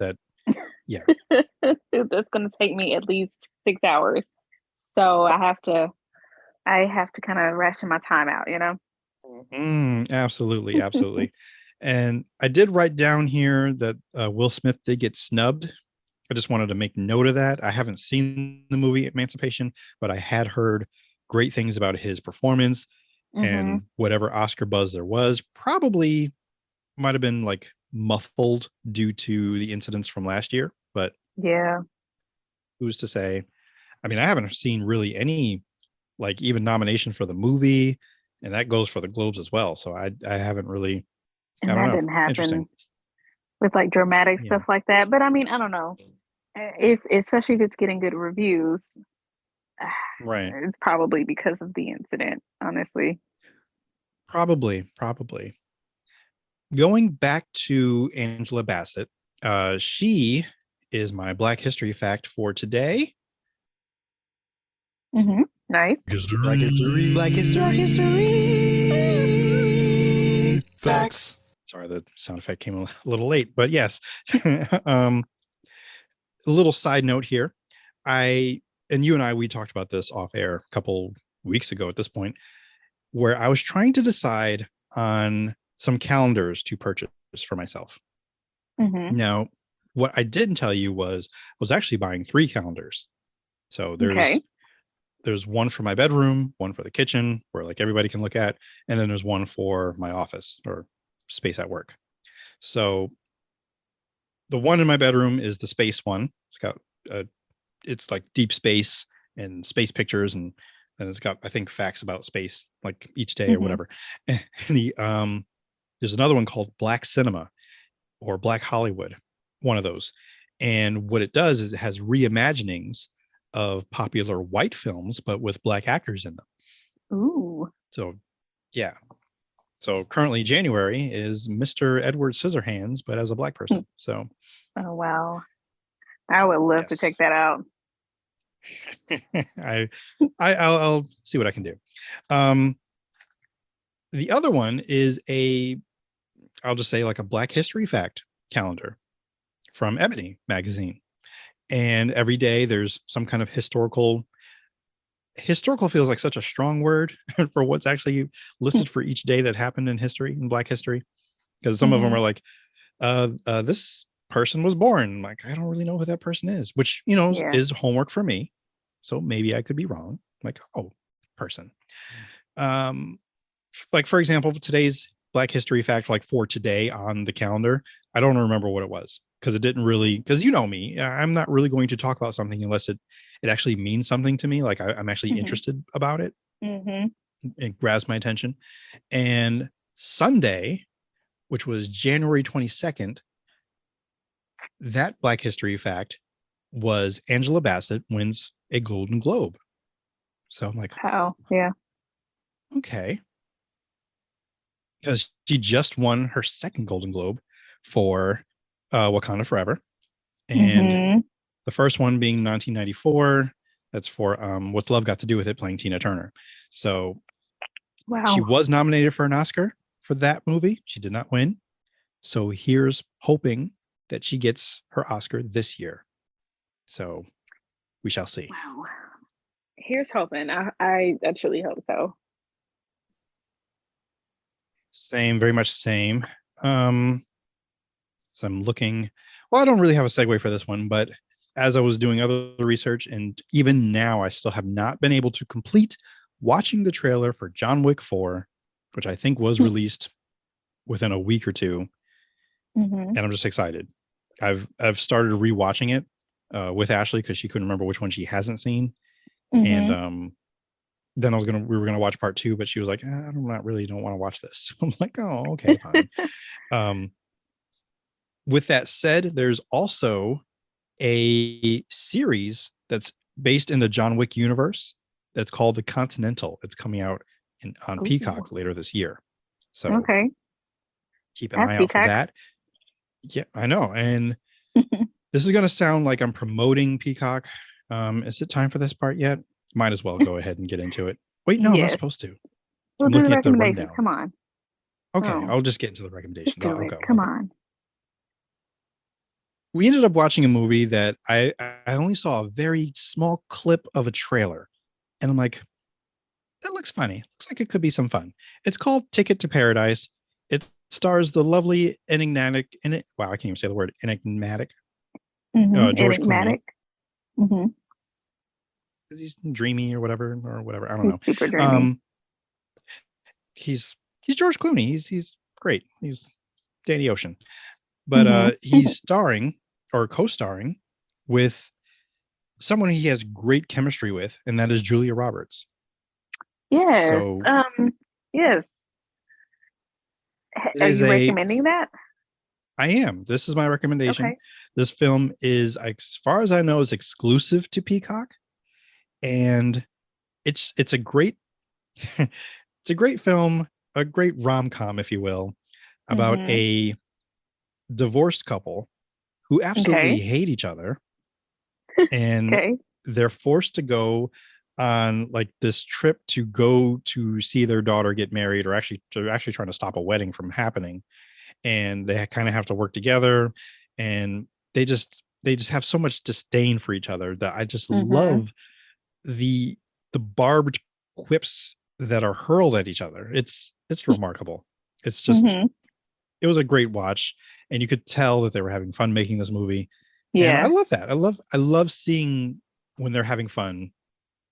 Speaker 2: Yeah.
Speaker 3: That's gonna take me at least 6 hours. So I have to kind of ration my time out.
Speaker 2: Absolutely. Absolutely. And I did write down here that Will Smith did get snubbed. I just wanted to make note of that. I haven't seen the movie Emancipation, but I had heard great things about his performance,
Speaker 3: Mhm.
Speaker 2: and whatever Oscar buzz there was probably might have been like muffled due to the incidents from last year, but
Speaker 3: Yeah.
Speaker 2: who's to say? I mean, I haven't seen really any like even nomination for the movie, and that goes for the Globes as well. So I haven't really. I
Speaker 3: And
Speaker 2: don't
Speaker 3: that
Speaker 2: know.
Speaker 3: didn't
Speaker 2: Interesting.
Speaker 3: happen with like dramatic
Speaker 2: Yeah.
Speaker 3: stuff like that. But I mean, I don't know. If especially if it's getting good reviews,
Speaker 2: Right.
Speaker 3: it's probably because of the incident, honestly.
Speaker 2: Probably. Going back to Angela Bassett, she is my Black History fact for today.
Speaker 3: Nice.
Speaker 4: Black history. Black history. Black history. Facts.
Speaker 2: Sorry, the sound effect came a little late, but yes. A little side note here. You and I, we talked about this off air a couple weeks ago at this point, where I was trying to decide on some calendars to purchase for myself.
Speaker 3: Mhm.
Speaker 2: Now, what I didn't tell you was I was actually buying 3 calendars. So
Speaker 3: Okay.
Speaker 2: there's one for my bedroom, one for the kitchen where like everybody can look at, and then there's one for my office or space at work. So the one in my bedroom is the space one. It's got it's like deep space and space pictures, and it's got, I think, facts about space like each day or
Speaker 3: Mhm.
Speaker 2: whatever. And there's another one called Black Cinema or Black Hollywood, one of those. And what it does is it has reimaginings of popular white films, but with black actors in them.
Speaker 3: Ooh.
Speaker 2: So yeah. So currently January is Mr. Edward Scissorhands, but as a black person. So
Speaker 3: Oh wow. I would love to
Speaker 2: yes.
Speaker 3: check that out.
Speaker 2: I'll see what I can do. The other one is I'll just say like a Black History fact calendar from Ebony magazine. And every day there's some kind of historical feels like such a strong word for what's actually listed for each day that happened in history, in Black history. Because some of them
Speaker 3: Mhm.
Speaker 2: are like, this person was born. Like, I don't really know who that person is, which,
Speaker 3: Yeah.
Speaker 2: is homework for me. So maybe I could be wrong. Like, oh, person. um, like for example, today's Black History fact, like for today on the calendar, I don't remember what it was because it didn't really. Because you know me, I'm not really going to talk about something unless it actually means something to me. Like I'm actually interested about it. It grabs my attention. And Sunday, which was January 22nd, that Black History fact was Angela Bassett wins a Golden Globe. So I'm like,
Speaker 3: oh yeah,
Speaker 2: okay. Because she just won her second Golden Globe for Wakanda Forever. And the first one being 1994. That's for What's Love Got to Do with It, playing Tina Turner. So she was nominated for an Oscar for that movie. She did not win. So here's hoping that she gets her Oscar this year. So we shall see.
Speaker 3: Wow. Here's hoping. I truly hope so.
Speaker 2: Same, very much same. So I'm looking. Well, I don't really have a segue for this one, but as I was doing other research, and even now, I still have not been able to complete watching the trailer for John Wick 4, which I think was released within a week or two. And I'm just excited. I've started rewatching it with Ashley because she couldn't remember which one she hasn't seen. And then we were gonna watch part 2, but she was like, don't want to watch this. I'm like, oh, okay, fine. With that said, there's also a series that's based in the John Wick universe that's called The Continental. It's coming out on Peacock later this year. So keep an eye out for that. Yeah, I know. And this is going to sound like I'm promoting Peacock. Is it time for this part yet? Might as well go ahead and get into it. Wait, no, I'm not supposed to.
Speaker 3: We'll do the recommendations. Come on.
Speaker 2: Okay, I'll just get into the recommendations.
Speaker 3: Just do it. Come on.
Speaker 2: We ended up watching a movie that I only saw a very small clip of a trailer. And I'm like, that looks funny. Looks like it could be some fun. It's called Ticket to Paradise. It stars the lovely enigmatic, wow, I can't even say the word, enigmatic. George Clooney. He's dreamy or whatever. I don't know.
Speaker 3: Super dreamy.
Speaker 2: He's George Clooney. He's great. He's Danny Ocean. But he's starring or co-starring with someone he has great chemistry with, and that is Julia Roberts.
Speaker 3: Yes.
Speaker 2: So,
Speaker 3: yes. Are you recommending that?
Speaker 2: I am. This is my recommendation. Okay. This film is, as far as I know, is exclusive to Peacock, and it's a great it's a great film, a great rom-com, if you will, about a divorced couple who absolutely hate each other, and they're forced to go on like this trip to go to see their daughter get married, or actually trying to stop a wedding from happening. And they kind of have to work together, and they just have so much disdain for each other that I just love the barbed quips that are hurled at each other. It's remarkable. It's just it was a great watch, and you could tell that they were having fun making this movie. Yeah, and I love that. I love seeing when they're having fun,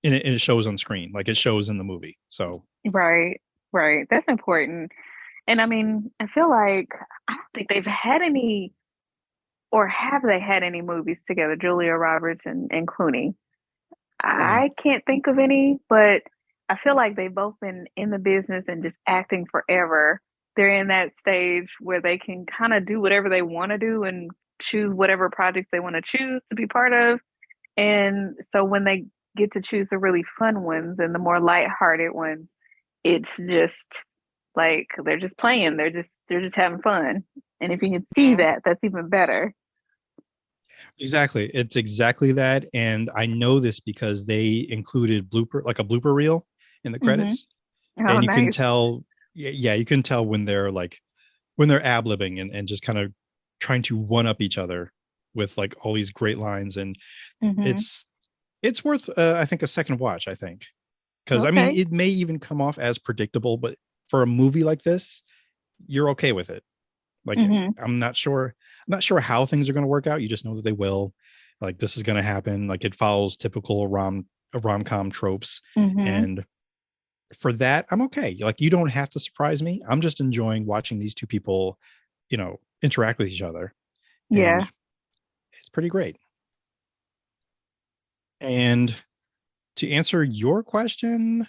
Speaker 2: and it shows on screen, like it shows in the movie. So
Speaker 3: right, that's important. And I mean, I feel like I don't think they've had any, or have they had any movies together, Julia Roberts and Clooney? I can't think of any, but I feel like they've both been in the business and just acting forever. They're in that stage where they can kind of do whatever they want to do and choose whatever projects they want to choose to be part of. And so when they get to choose the really fun ones and the more lighthearted ones, it's just like they're just playing. They're just having fun. And if you can see that, that's even better.
Speaker 2: Exactly. It's exactly that. And I know this because they included a blooper reel in the credits. And you can tell, you can tell when they're ad-libbing and just kind of trying to one up each other with like all these great lines. And it's worth, I think, a second watch, I think. Because I mean, it may even come off as predictable, but for a movie like this, you're okay with it. Like, I'm not sure how things are going to work out. You just know that they will. Like, this is going to happen. Like, it follows typical rom-com tropes, and for that, I'm okay. Like, you don't have to surprise me. I'm just enjoying watching these two people, interact with each other.
Speaker 3: Yeah.
Speaker 2: And it's pretty great. And to answer your question,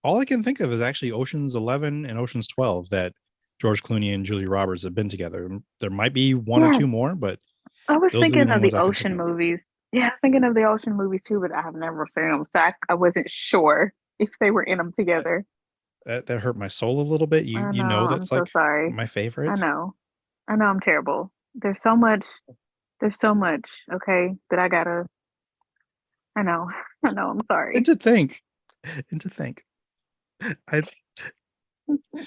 Speaker 2: all I can think of is actually Ocean's 11 and Ocean's 12 that George Clooney and Julia Roberts have been together. There might be one or
Speaker 3: Yeah.
Speaker 2: two more, but
Speaker 3: I was
Speaker 2: those are the
Speaker 3: thinking
Speaker 2: only
Speaker 3: of the
Speaker 2: ones I can think
Speaker 3: ocean
Speaker 2: of.
Speaker 3: movies. Yeah, I was thinking of the ocean movies too, but I have never seen them, so I wasn't sure if they were in them together.
Speaker 2: That hurt my soul a little bit.
Speaker 3: I
Speaker 2: You
Speaker 3: know.
Speaker 2: know
Speaker 3: I'm
Speaker 2: that's
Speaker 3: so
Speaker 2: like
Speaker 3: sorry.
Speaker 2: my
Speaker 3: I
Speaker 2: favorite.
Speaker 3: know. I know I'm terrible. There's so much. There's so much. Okay, that I gotta. I know. I know. I'm sorry.
Speaker 2: And to think. I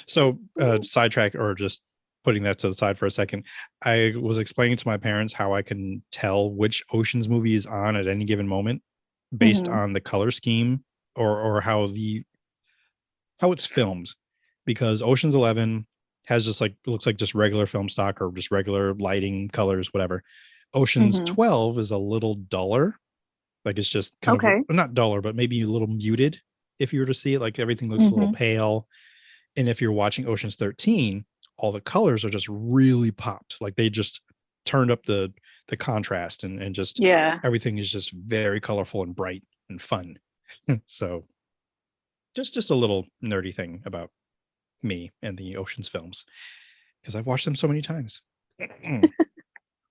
Speaker 2: So sidetrack, or just putting that to the side for a second. I was explaining to my parents how I can tell which Ocean's movie is on at any given moment based
Speaker 3: Hmm.
Speaker 2: on the color scheme, or how it's filmed, because Ocean's 11 has just like, looks like just regular film stock or just regular lighting, colors, whatever. Ocean's
Speaker 3: Hmm.
Speaker 2: 12 is a little duller. Like, it's just kind of
Speaker 3: Okay.
Speaker 2: not duller, but maybe a little muted. If you were to see it, like, everything looks a little
Speaker 3: Hmm.
Speaker 2: pale. And if you're watching Ocean's 13, all the colors are just really popped. Like, they just turned up the contrast, and just
Speaker 3: Yeah.
Speaker 2: everything is just very colorful and bright and fun. So just a little nerdy thing about me and the Ocean's films, because I've watched them so many times.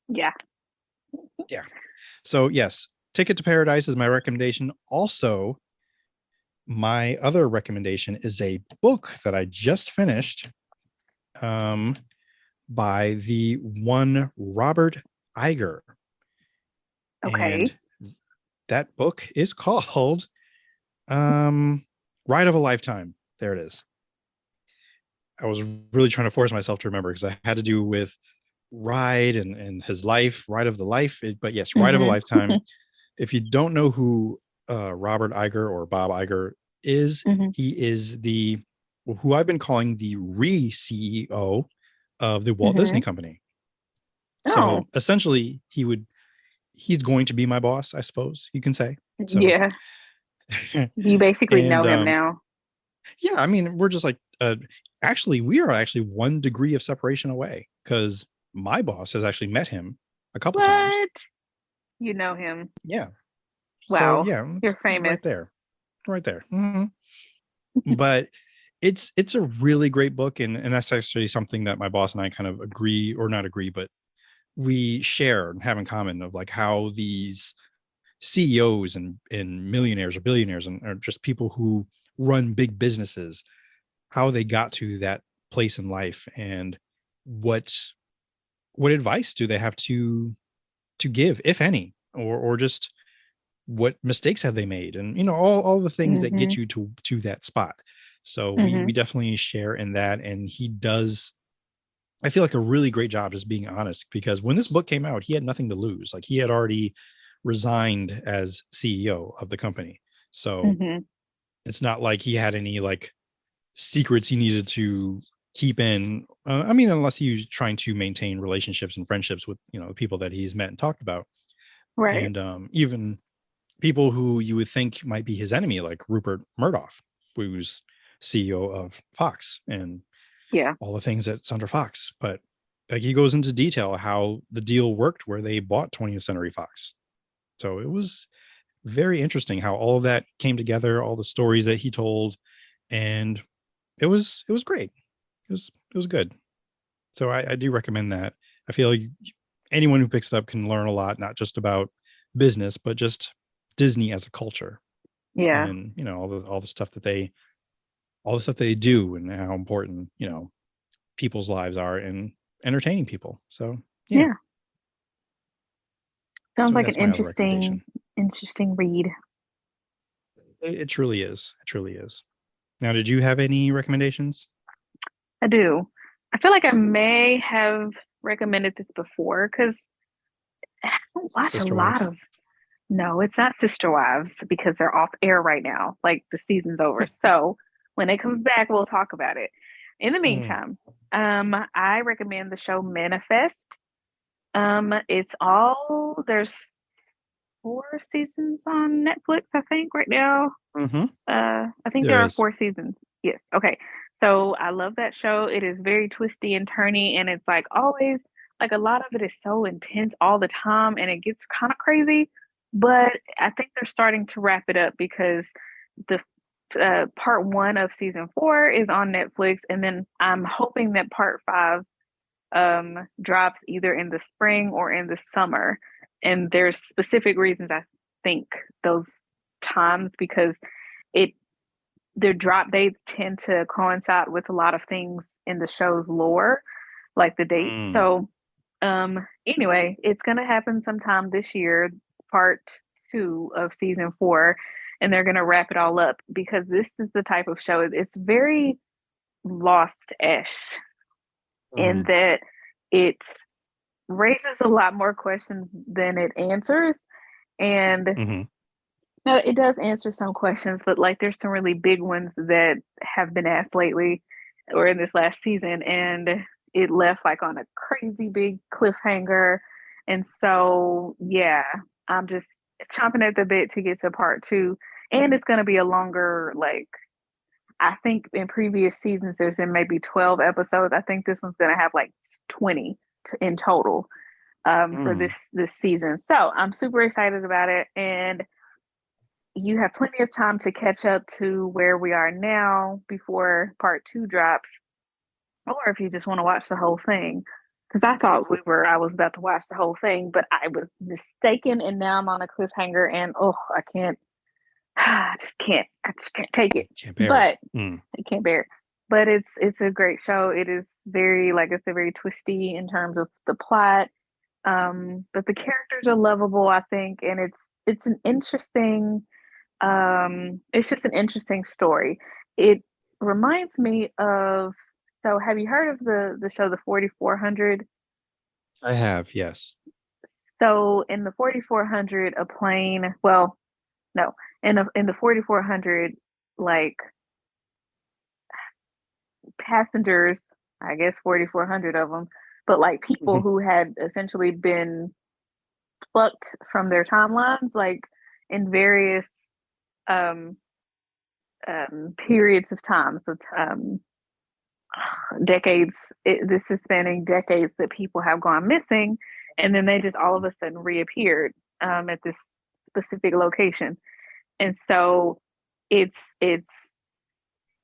Speaker 3: Yeah.
Speaker 2: Yeah. So yes, Ticket to Paradise is my recommendation. Also, my other recommendation is a book that I just finished, by the one Robert Iger.
Speaker 3: Okay.
Speaker 2: And that book is called Ride of a Lifetime. There it is. I was really trying to force myself to remember, because I had to do with Ride and his life, Ride of the Life. But yes, Ride of a
Speaker 3: Hmm.
Speaker 2: Lifetime. If you don't know who Robert Iger, or Bob Iger, is,
Speaker 3: Hmm.
Speaker 2: he is the who I've been calling the CEO of the Walt
Speaker 3: Hmm.
Speaker 2: Disney Company.
Speaker 3: Oh,
Speaker 2: So essentially, he's going to be my boss, I suppose you can say. So
Speaker 3: yeah. You basically know
Speaker 2: and
Speaker 3: him now.
Speaker 2: yeah, I mean, we're just like, actually, we are actually 1 degree of separation away, because my boss has actually met him a couple times.
Speaker 3: What? You know him.
Speaker 2: Yeah. So
Speaker 3: Wow.
Speaker 2: yeah,
Speaker 3: You're
Speaker 2: it's
Speaker 3: famous.
Speaker 2: right there. Right there. Mhm. But it's a really great book, and that's actually something that my boss and I kind of agree, or not agree, but we share and have in common, of like how these CEOs and millionaires or billionaires, and or just people who run big businesses, how they got to that place in life, and what advice do they have to give, if any, or just what mistakes have they made, and all the things that
Speaker 3: Hmm.
Speaker 2: get you to that spot. So we
Speaker 3: Hmm.
Speaker 2: definitely share in that, and he does, I feel like, a really great job just being honest, because when this book came out, he had nothing to lose. Like, he had already resigned as CEO of the company. So
Speaker 3: Hmm.
Speaker 2: it's not like he had any like secrets he needed to keep in. I mean, unless he was trying to maintain relationships and friendships with, people that he's met and talked about.
Speaker 3: Right.
Speaker 2: And even people who you would think might be his enemy, like Rupert Murdoch, who's CEO of Fox, and
Speaker 3: Yeah.
Speaker 2: all the things that's under Fox. But like, he goes into detail how the deal worked where they bought 20th Century Fox. So it was very interesting how all of that came together, all the stories that he told, and it was great. It was good. So I do recommend that. I feel like anyone who picks it up can learn a lot, not just about business, but just Disney as a culture,
Speaker 3: Yeah.
Speaker 2: and all the stuff that they do, and how important people's lives are in entertaining people. So yeah,
Speaker 3: Yeah. Sounds
Speaker 2: so
Speaker 3: like an
Speaker 2: that's my other recommendation.
Speaker 3: interesting read.
Speaker 2: It truly is. It truly is. Now, did you have any recommendations?
Speaker 3: I do. I feel like I may have recommended this before because I don't watch a
Speaker 2: Sister
Speaker 3: lot
Speaker 2: Wives.
Speaker 3: of. No, it's not Sister Wives because they're off air right now. Like the season's over. So when it comes back, we'll talk about it. In the
Speaker 2: Mm.
Speaker 3: meantime, I recommend the show Manifest. It's all there's 4 seasons on Netflix, I think, right now.
Speaker 2: Mm-hmm.
Speaker 3: I think there are 4 seasons. Yes. Okay. So I love that show. It is very twisty and turny, and it's like always like a lot of it is so intense all the time, and it gets kind of crazy. But I think they're starting to wrap it up because the part 1 of season 4 is on Netflix, and then I'm hoping that part 5 drops either in the spring or in the summer. And there's specific reasons I think those times because it their drop dates tend to coincide with a lot of things in the show's lore, like the dates. So anyway, it's gonna happen sometime this year, part 2 of season 4, and they're gonna wrap it all up because this is the type of show, it's very Lost-ish in that it raises a lot more questions than it answers. And no, it does answer some questions, but like there's some really big ones that have been asked lately or in this last season, and it left like on a crazy big cliffhanger. And so, yeah, I'm just chomping at the bit to get to part 2. And it's going to be a longer, like, I think in previous seasons, there's been maybe 12 episodes. I think this one's going to have like 20 in total for this season. So I'm super excited about it. And you have plenty of time to catch up to where we are now before part 2 drops, or if you just want to watch the whole thing. Because I was about to watch the whole thing, but I was mistaken, and now I'm on a cliffhanger, and I just can't take it. I can't bear it. But it's a great show. It is very, like I said, very twisty in terms of the plot. But the characters are lovable, I think, and it's an interesting. It's just an interesting story. It reminds me of. So, have you heard of the show The 4400?
Speaker 2: I have, yes.
Speaker 3: So, in the 4400, a plane. Well, no, in the 4400, like passengers, I guess 4,400 of them, but like people who had essentially been plucked from their timelines, like in various periods of time. So decades. This is spanning decades that people have gone missing, and then they just all of a sudden reappeared at this specific location. And so it's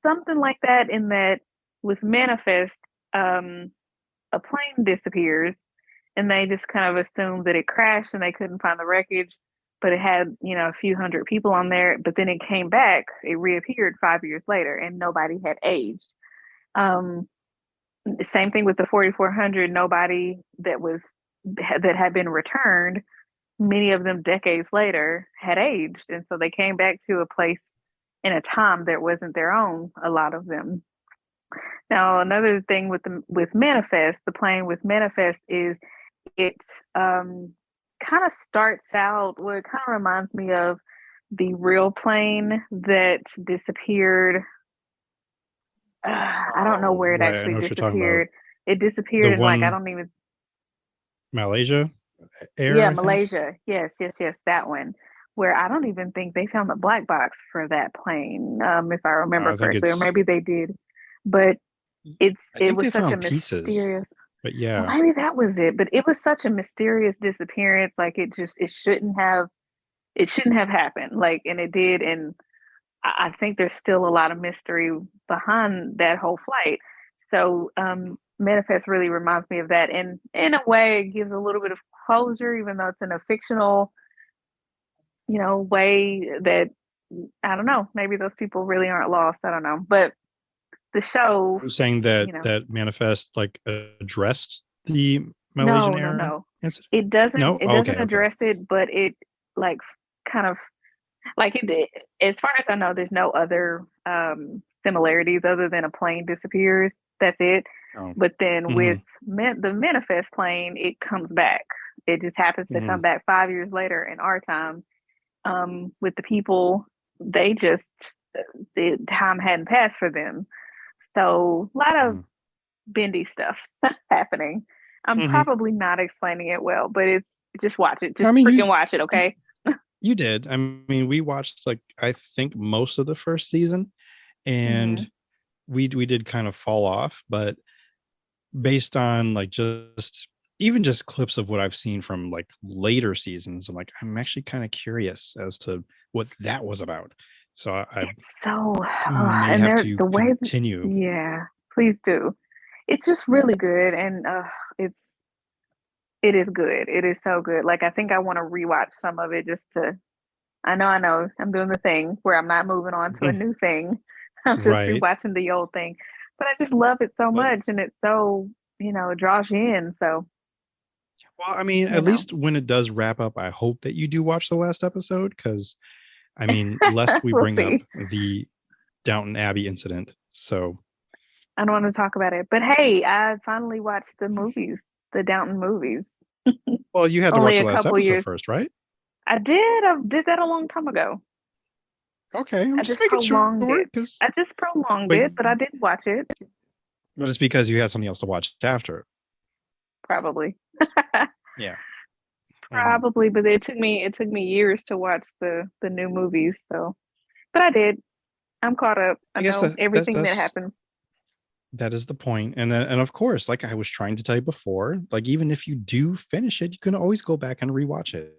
Speaker 3: something like that, in that with Manifest, a plane disappears and they just kind of assumed that it crashed and they couldn't find the wreckage, but it had, a few hundred people on there, but then it came back, it reappeared 5 years later and nobody had aged. Same thing with the 4,400, nobody that had been returned, many of them decades later, had aged. And so they came back to a place in a time that wasn't their own, a lot of them. Now, another thing with Manifest, the plane with Manifest, is it kind of starts out, well, it kind of reminds me of the real plane that disappeared. I don't know where it actually disappeared. It disappeared in like, I don't even.
Speaker 2: Malaysia Air,
Speaker 3: yeah, Malaysia. Yes, that one. Where I don't even think they found the black box for that plane, if I remember correctly, or maybe they did. But it was such a mysterious.
Speaker 2: But yeah,
Speaker 3: well, maybe that was it. But it was such a mysterious disappearance. Like it shouldn't have happened. Like, and it did. And I think there's still a lot of mystery behind that whole flight. So Manifest really reminds me of that. And in a way, it gives a little bit of closure, even though it's in a fictional, way that, I don't know, maybe those people really aren't lost. I don't know. But the show.
Speaker 2: I was saying that that Manifest like addressed the Malaysian Air.
Speaker 3: No.
Speaker 2: Incident?
Speaker 3: It doesn't.
Speaker 2: No?
Speaker 3: It doesn't address it, but it like kind of like it did. As far as I know, there's no other similarities other than a plane disappears. That's it. Oh. But then with the Manifest plane, it comes back. It just happens to come back 5 years later in our time. With the people, the time hadn't passed for them. So a lot of bendy stuff happening. I'm probably not explaining it well, but it's just watch it. Just freaking watch it, okay?
Speaker 2: You did. I mean, we watched like I think most of the first season,
Speaker 3: Hmm.
Speaker 2: and we did kind of fall off, but based on like just even just clips of what I've seen from like later seasons, I'm actually kind of curious as to what that was about. So I
Speaker 3: So,
Speaker 2: may
Speaker 3: and
Speaker 2: have
Speaker 3: they're
Speaker 2: to
Speaker 3: the way,
Speaker 2: continue.
Speaker 3: yeah, please do. It's just really good, and it's it is good. It is so good. Like I think I want to rewatch some of it just to. I know. I'm doing the thing where I'm not moving on to a new thing. I'm just
Speaker 2: Right.
Speaker 3: rewatching the old thing, but I just love it so
Speaker 2: But
Speaker 3: much, and it's so it draws you in. So
Speaker 2: well, I mean,
Speaker 3: you
Speaker 2: at
Speaker 3: know,
Speaker 2: least when it does wrap up, I hope that you do watch the last episode because I mean, lest we
Speaker 3: we'll
Speaker 2: bring up
Speaker 3: see.
Speaker 2: the Downton Abbey incident. So,
Speaker 3: I don't want to talk about it, but hey, I finally watched the movies, the Downton movies.
Speaker 2: well, you had to watch
Speaker 3: Only
Speaker 2: the
Speaker 3: a
Speaker 2: last
Speaker 3: couple
Speaker 2: episode
Speaker 3: years.
Speaker 2: first, right?
Speaker 3: I did. I did that a long time ago.
Speaker 2: Okay, I'm
Speaker 3: I
Speaker 2: just
Speaker 3: just
Speaker 2: making
Speaker 3: prolonged
Speaker 2: sure
Speaker 3: it.
Speaker 2: because,
Speaker 3: I just prolonged
Speaker 2: but
Speaker 3: it, but I did watch it.
Speaker 2: but it's because you had something else to watch after.
Speaker 3: Probably.
Speaker 2: Yeah. Mhm.
Speaker 3: Probably, but it took me years to watch the new movies, so but I did. I'm caught up. I
Speaker 2: I guess
Speaker 3: know
Speaker 2: that that's
Speaker 3: everything that
Speaker 2: that's
Speaker 3: happens.
Speaker 2: that is the point. And of course, like I was trying to tell you before, like even if you do finish it, you can always go back and rewatch it.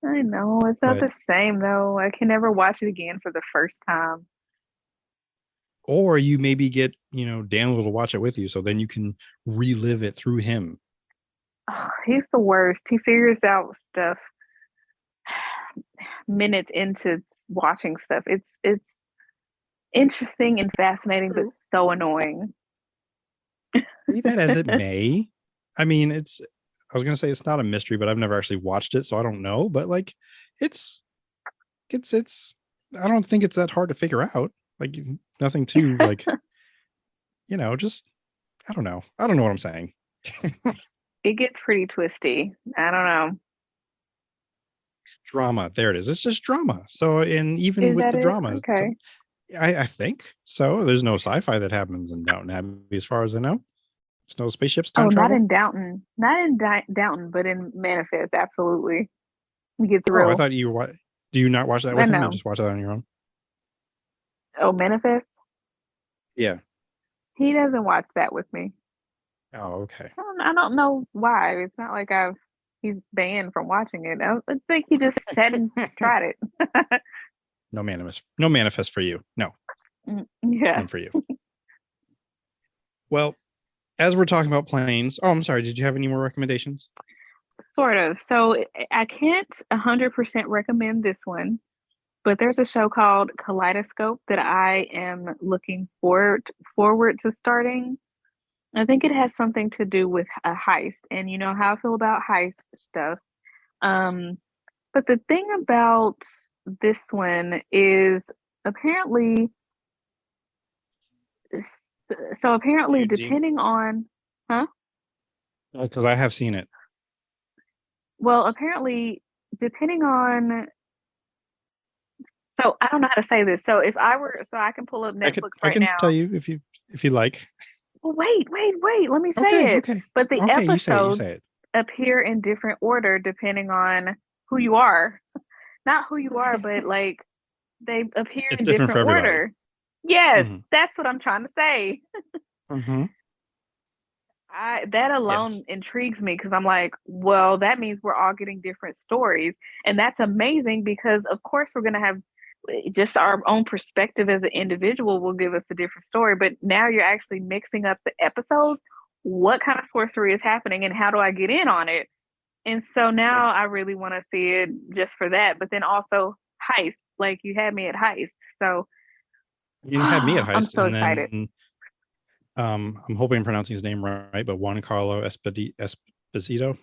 Speaker 3: I know it's not
Speaker 2: But
Speaker 3: the same though. I can never watch it again for the first time.
Speaker 2: or you maybe get, Daniel to watch it with you, so then you can relive it through him.
Speaker 3: Oh, he's the worst. He figures out stuff minutes into watching stuff. It's interesting and fascinating, but so annoying.
Speaker 2: Be that as it may, I mean, I was gonna say it's not a mystery, but I've never actually watched it, so I don't know. But like, it's, it's. I don't think it's that hard to figure out. Like, nothing too like, just I don't know. I don't know what I'm saying.
Speaker 3: It gets pretty twisty. I don't know.
Speaker 2: Drama, there it is. It's just drama. So, and even
Speaker 3: Is
Speaker 2: with
Speaker 3: that
Speaker 2: the
Speaker 3: it?
Speaker 2: drama, so
Speaker 3: Okay.
Speaker 2: I think so. There's no sci-fi that happens in Downton Abbey, as far as I know. It's no spaceships,
Speaker 3: Oh,
Speaker 2: time
Speaker 3: not
Speaker 2: travel.
Speaker 3: in Downton. Not in Downton, but in Manifest. Absolutely. It gets
Speaker 2: Oh, I
Speaker 3: real.
Speaker 2: thought you what? Do you not watch that
Speaker 3: I
Speaker 2: with him? You
Speaker 3: know.
Speaker 2: just watch that on your own?
Speaker 3: Oh, Manifest?
Speaker 2: Yeah.
Speaker 3: He doesn't watch that with me.
Speaker 2: Oh, okay.
Speaker 3: I don't know why. It's not like he's banned from watching it. I think he just hadn't tried it.
Speaker 2: No manifest for you. No,
Speaker 3: Yeah,
Speaker 2: none for you. Well, as we're talking about planes, oh, I'm sorry. Did you have any more recommendations?
Speaker 3: sort of. So I can't 100% recommend this one, but there's a show called Kaleidoscope that I am looking forward to starting. I think it has something to do with a heist, and you know how I feel about heist stuff. Um, but the thing about this one is apparently, so apparently,
Speaker 2: Do you,
Speaker 3: depending on, huh?
Speaker 2: because I have seen it.
Speaker 3: Well, apparently, depending on, so I don't know how to say this. So if I were, so I can pull up Netflix
Speaker 2: I
Speaker 3: right
Speaker 2: can tell
Speaker 3: now.
Speaker 2: you if you like.
Speaker 3: Well, wait, let me
Speaker 2: Okay,
Speaker 3: say it. But the
Speaker 2: okay. You say it. You
Speaker 3: episodes
Speaker 2: say it.
Speaker 3: appear in different order depending on who you are. Not who you are, but like they appear
Speaker 2: It's
Speaker 3: in
Speaker 2: different for
Speaker 3: different
Speaker 2: everybody.
Speaker 3: order. Yes,
Speaker 2: Hmm.
Speaker 3: that's what I'm trying to say.
Speaker 2: Hmm.
Speaker 3: That alone
Speaker 2: Yes.
Speaker 3: intrigues me because I'm like, well, that means we're all getting different stories, and that's amazing because of course we're gonna have just our own perspective as an individual will give us a different story. But now you're actually mixing up the episodes. What kind of sorcery is happening, and how do I get in on it? And so now I really want to see it just for that. But then also heist, like you had me at heist. So
Speaker 2: You had me at
Speaker 3: I'm
Speaker 2: heist,
Speaker 3: so
Speaker 2: and
Speaker 3: excited.
Speaker 2: then I'm hoping I'm pronouncing his name right, but Juan Carlo Esposito.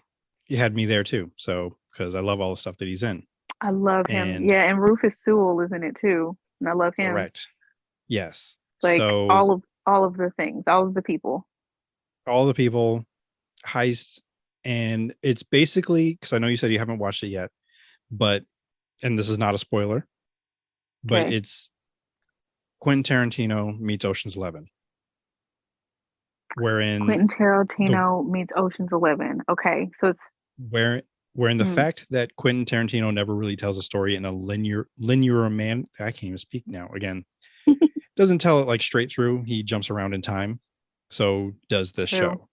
Speaker 2: You had me there too. So because I love all the stuff that he's in.
Speaker 3: I love him.
Speaker 2: And
Speaker 3: Yeah, and Rufus Sewell is in it too. And I love him.
Speaker 2: correct. Yes.
Speaker 3: Like
Speaker 2: So
Speaker 3: all of the things, all of the people.
Speaker 2: all the people, heists, and it's basically because I know you said you haven't watched it yet, but and this is not a spoiler, but
Speaker 3: Okay.
Speaker 2: it's Quentin Tarantino meets Ocean's 11, wherein
Speaker 3: Quentin
Speaker 2: the
Speaker 3: Tarantino meets Ocean's 11. Okay. So it's
Speaker 2: where wherein the fact that Quentin Tarantino never really tells a story in a linear man, I can't even speak now again, doesn't tell it like straight through. He jumps around in time. So does this show.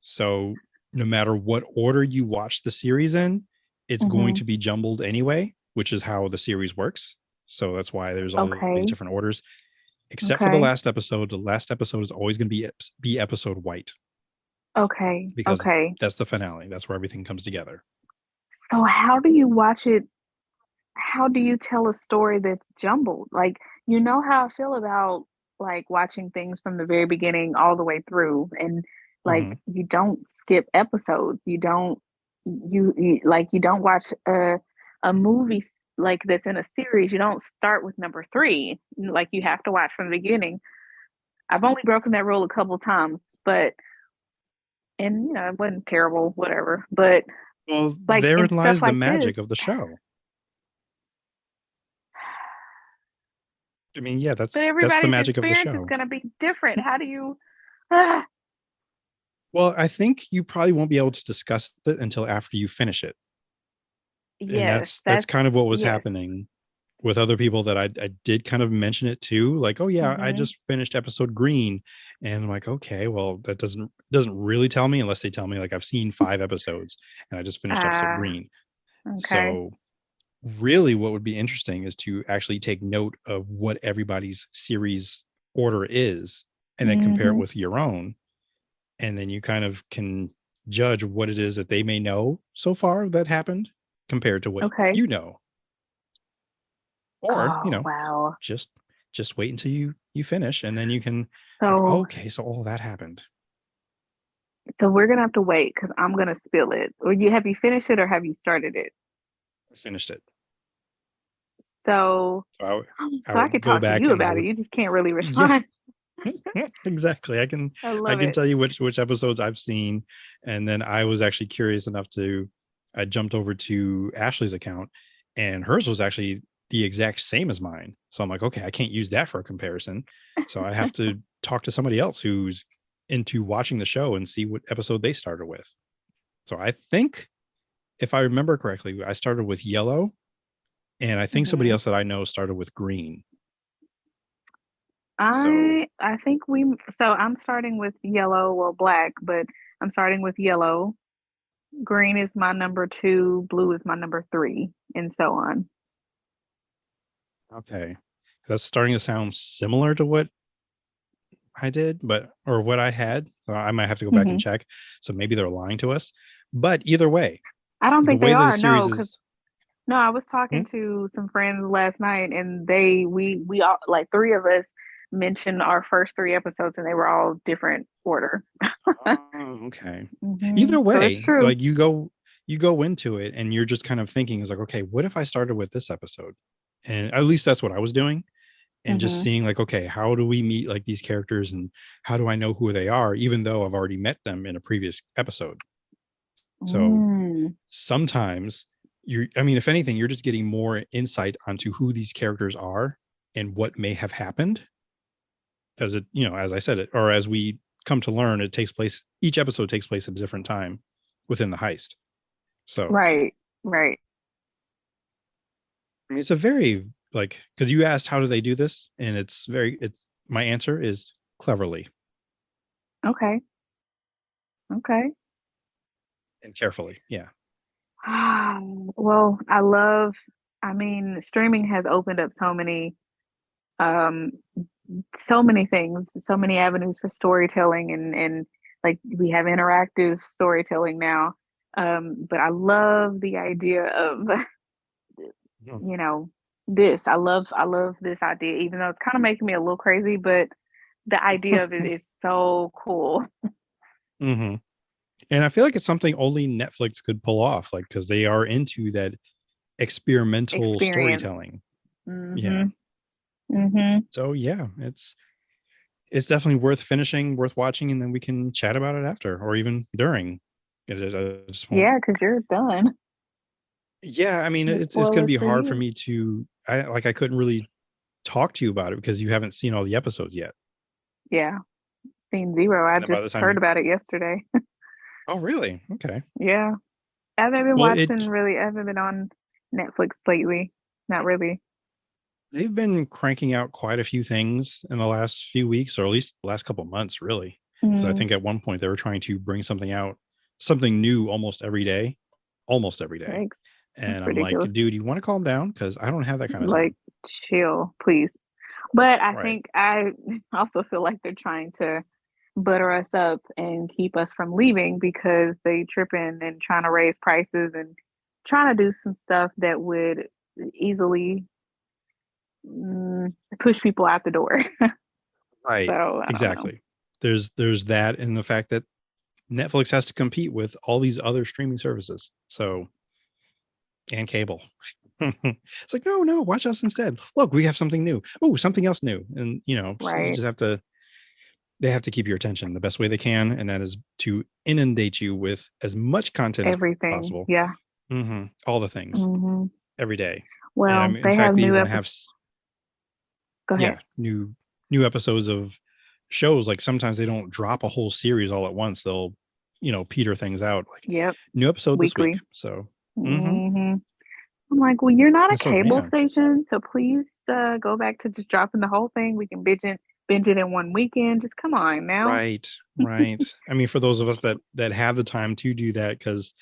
Speaker 2: So no matter what order you watch the series in, it's going to be jumbled anyway, which is how the series works. So that's why there's all these different orders, except for the last episode. The last episode is always going to be episode white.
Speaker 3: Okay.
Speaker 2: Because that's the finale. That's where everything comes together.
Speaker 3: So how do you watch it? How do you tell a story that's jumbled? Like, you know how I feel about like watching things from the very beginning all the way through, and like you don't skip episodes. You don't you don't watch a movie like that's in a series. You don't start with number 3. Like you have to watch from the beginning. I've only broken that rule a couple times, but and it wasn't terrible, whatever. But like
Speaker 2: therein lies the
Speaker 3: like
Speaker 2: magic of the show. I mean, yeah, that's the magic of the show.
Speaker 3: Is going to be different. How do you?
Speaker 2: Well, I think you probably won't be able to discuss it until after you finish it.
Speaker 3: Yes,
Speaker 2: and that's kind of what was happening with other people that I did kind of mention it to. Like, oh yeah, I just finished episode Green, and I'm like, okay, well that doesn't really tell me unless they tell me like I've seen 5 episodes and I just finished episode Green.
Speaker 3: Okay.
Speaker 2: So really what would be interesting is to actually take note of what everybody's series order is and then compare it with your own. And then you kind of can judge what it is that they may know so far that happened compared to what you know. Or,
Speaker 3: wow.
Speaker 2: just wait until you finish and then you can okay, so all that happened.
Speaker 3: So we're gonna have to wait because I'm gonna spill it. Or have you finished it or have you started it?
Speaker 2: I finished it.
Speaker 3: So I could talk to you about it. You just can't really respond.
Speaker 2: Yeah, exactly. I can tell you which episodes I've seen. And then I was actually curious enough I jumped over to Ashley's account and hers was actually the exact same as mine. So I'm like, okay, I can't use that for a comparison. So I have to talk to somebody else who's into watching the show and see what episode they started with. So I think if I remember correctly, I started with yellow. And I think somebody else that I know started with green.
Speaker 3: I think I'm starting with yellow, well, black, but I'm starting with yellow. Green is my number 2, blue is my number 3, and so on.
Speaker 2: Okay. That's starting to sound similar to what I did, or what I had. I might have to go back and check. So maybe they're lying to us. But either way.
Speaker 3: I don't think they are, no, because no, I was talking to some friends last night, and we all, like 3 of us, mentioned our first 3 episodes, and they were all different order.
Speaker 2: Okay. Either way, so like you go into it, and you're just kind of thinking is like, okay, what if I started with this episode? And at least that's what I was doing, and just seeing like, okay, how do we meet like these characters, and how do I know who they are, even though I've already met them in a previous episode? So sometimes if anything, you're just getting more insight onto who these characters are and what may have happened. As it, as I said it, or as we come to learn, each episode takes place at a different time within the heist. So
Speaker 3: right.
Speaker 2: It's a very because you asked how do they do this, and my answer is cleverly.
Speaker 3: Okay.
Speaker 2: And carefully, yeah.
Speaker 3: Well, streaming has opened up so many things, so many avenues for storytelling, and like we have interactive storytelling now. But I love the idea of this. I love this idea, even though it's kind of making me a little crazy, but the idea of it is so cool.
Speaker 2: And I feel like it's something only Netflix could pull off, because they are into that experimental storytelling. Yeah. So yeah, it's definitely worth finishing, worth watching, and then we can chat about it after, or even during.
Speaker 3: Yeah, because you're done.
Speaker 2: Yeah, it's going to be hard for me to. I couldn't really talk to you about it because you haven't seen all the episodes yet.
Speaker 3: Yeah, seen 0. I just heard about it yesterday.
Speaker 2: Oh, really? Okay.
Speaker 3: Yeah. I haven't been
Speaker 2: Well,
Speaker 3: watching really. I haven't been on Netflix lately. Not really.
Speaker 2: they've been cranking out quite a few things in the last few weeks, or at least the last couple of months, really. Because I
Speaker 3: Mm,
Speaker 2: think at one point they were trying to bring something out, something new almost every day, almost every day.
Speaker 3: yikes. That's
Speaker 2: And I'm like,
Speaker 3: ridiculous.
Speaker 2: dude, you want to calm down? Because I don't have that kind of
Speaker 3: Like,
Speaker 2: time.
Speaker 3: chill, please. But I
Speaker 2: Right.
Speaker 3: think I also feel like they're trying to butter us up and keep us from leaving because they tripping and trying to raise prices and trying to do some stuff that would easily push people out the door.
Speaker 2: Right.
Speaker 3: So I don't know.
Speaker 2: Exactly. There's that, and the fact that Netflix has to compete with all these other streaming services. So, and cable. It's like, no, watch us instead. Look, we have something new. Oh, something else new. And you
Speaker 3: Right.
Speaker 2: just have to, they have to keep your attention the best way they can, and that is to inundate you with as much content as
Speaker 3: Everything.
Speaker 2: possible.
Speaker 3: Yeah.
Speaker 2: All the things
Speaker 3: hmm
Speaker 2: every day. And
Speaker 3: Well,
Speaker 2: in
Speaker 3: they have
Speaker 2: fact, they
Speaker 3: new
Speaker 2: even
Speaker 3: episodes.
Speaker 2: have
Speaker 3: Go ahead.
Speaker 2: new episodes of shows. Like sometimes they don't drop a whole series all at once. They'll peter things out, like
Speaker 3: Yep.
Speaker 2: new episode this week.
Speaker 3: Weekly.
Speaker 2: So
Speaker 3: hmm I'm like, well, you're not a
Speaker 2: so
Speaker 3: cable
Speaker 2: yeah.
Speaker 3: station, so please go back to just dropping the whole thing. We can binge it in one weekend. Just come on now.
Speaker 2: Right. I mean, for those of us that have the time to do that, because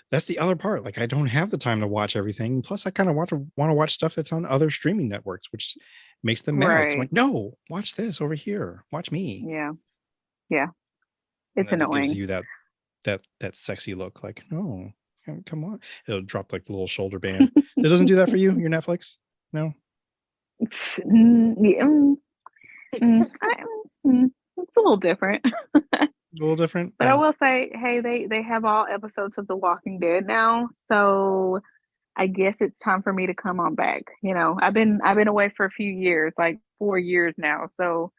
Speaker 2: that's the other part. Like, I don't have the time to watch everything. Plus, I kind of want to watch stuff that's on other streaming networks, which makes them mad. 'Cause I'm
Speaker 3: Right.
Speaker 2: like, no, watch this over here. Watch me.
Speaker 3: Yeah. Yeah.
Speaker 2: And
Speaker 3: It's
Speaker 2: then it gives
Speaker 3: annoying.
Speaker 2: you that sexy look. Like, no, come on. It'll drop like the little shoulder band. It doesn't do that for you. Your Netflix? No.
Speaker 3: Yeah, it's a little different.
Speaker 2: A little different.
Speaker 3: But I
Speaker 2: Yeah.
Speaker 3: will say, hey, they have all episodes of The Walking Dead now, so I guess it's time for me to come on back. I've been away for a few years, like 4 years now, so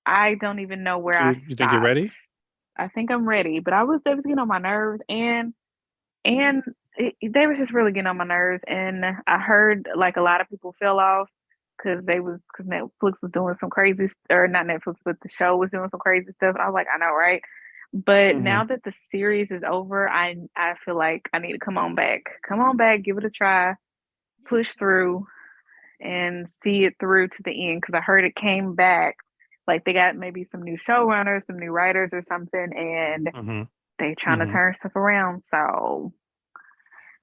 Speaker 3: I don't even know where I
Speaker 2: You think you're
Speaker 3: stopped.
Speaker 2: ready?
Speaker 3: I think I'm ready, but they was getting on my nerves, and they was just really getting on my nerves. And I heard like a lot of people fell off because Netflix was doing some crazy, or not Netflix, but the show was doing some crazy stuff. And I was like, I know, right? But now that the series is over, I feel like I need to come on back, give it a try, push through, and see it through to the end. Because I heard it came back, like they got maybe some new showrunners, some new writers, or something, and they trying to turn stuff around. So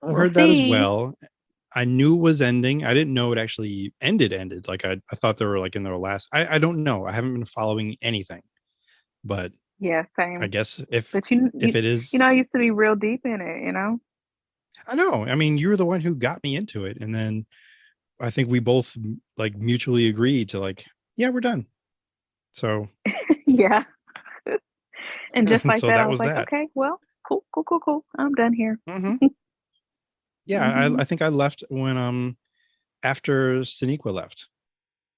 Speaker 2: I
Speaker 3: we'll
Speaker 2: heard that as
Speaker 3: see.
Speaker 2: well. I knew it was ending. I didn't know it actually ended. Like I thought they were like in their last. I don't know. I haven't been following anything, but
Speaker 3: Yeah,
Speaker 2: I
Speaker 3: same.
Speaker 2: guess if
Speaker 3: But you,
Speaker 2: if
Speaker 3: you,
Speaker 2: it
Speaker 3: I
Speaker 2: is,
Speaker 3: used to be real deep in it.
Speaker 2: I know. I mean, you were the one who got me into it, and then I think we both like mutually agreed to like, yeah, we're done. So
Speaker 3: Yeah. And just like
Speaker 2: so
Speaker 3: that, I
Speaker 2: that
Speaker 3: was
Speaker 2: was
Speaker 3: like,
Speaker 2: that.
Speaker 3: okay, well, cool, cool, cool, cool. I'm done here.
Speaker 2: hmm Yeah,
Speaker 3: hmm
Speaker 2: I think I left when after Sonequa left.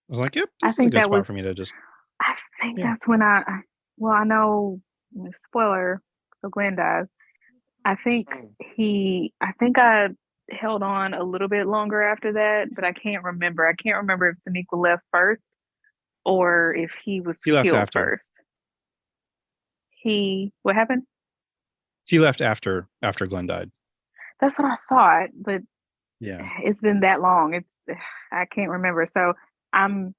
Speaker 2: I was like, yep,
Speaker 3: I
Speaker 2: this is a
Speaker 3: think
Speaker 2: good
Speaker 3: that was,
Speaker 2: spot for me to just
Speaker 3: I think
Speaker 2: yeah.
Speaker 3: that's when well, I know, spoiler, so Glenn dies. I think I held on a little bit longer after that, but I can't remember. I can't remember if Sonequa left first or if he was
Speaker 2: He left
Speaker 3: killed
Speaker 2: after.
Speaker 3: first. What happened?
Speaker 2: He left after Glenn died.
Speaker 3: That's what I thought, but
Speaker 2: Yeah.
Speaker 3: it's been that long. I can't remember. So I'm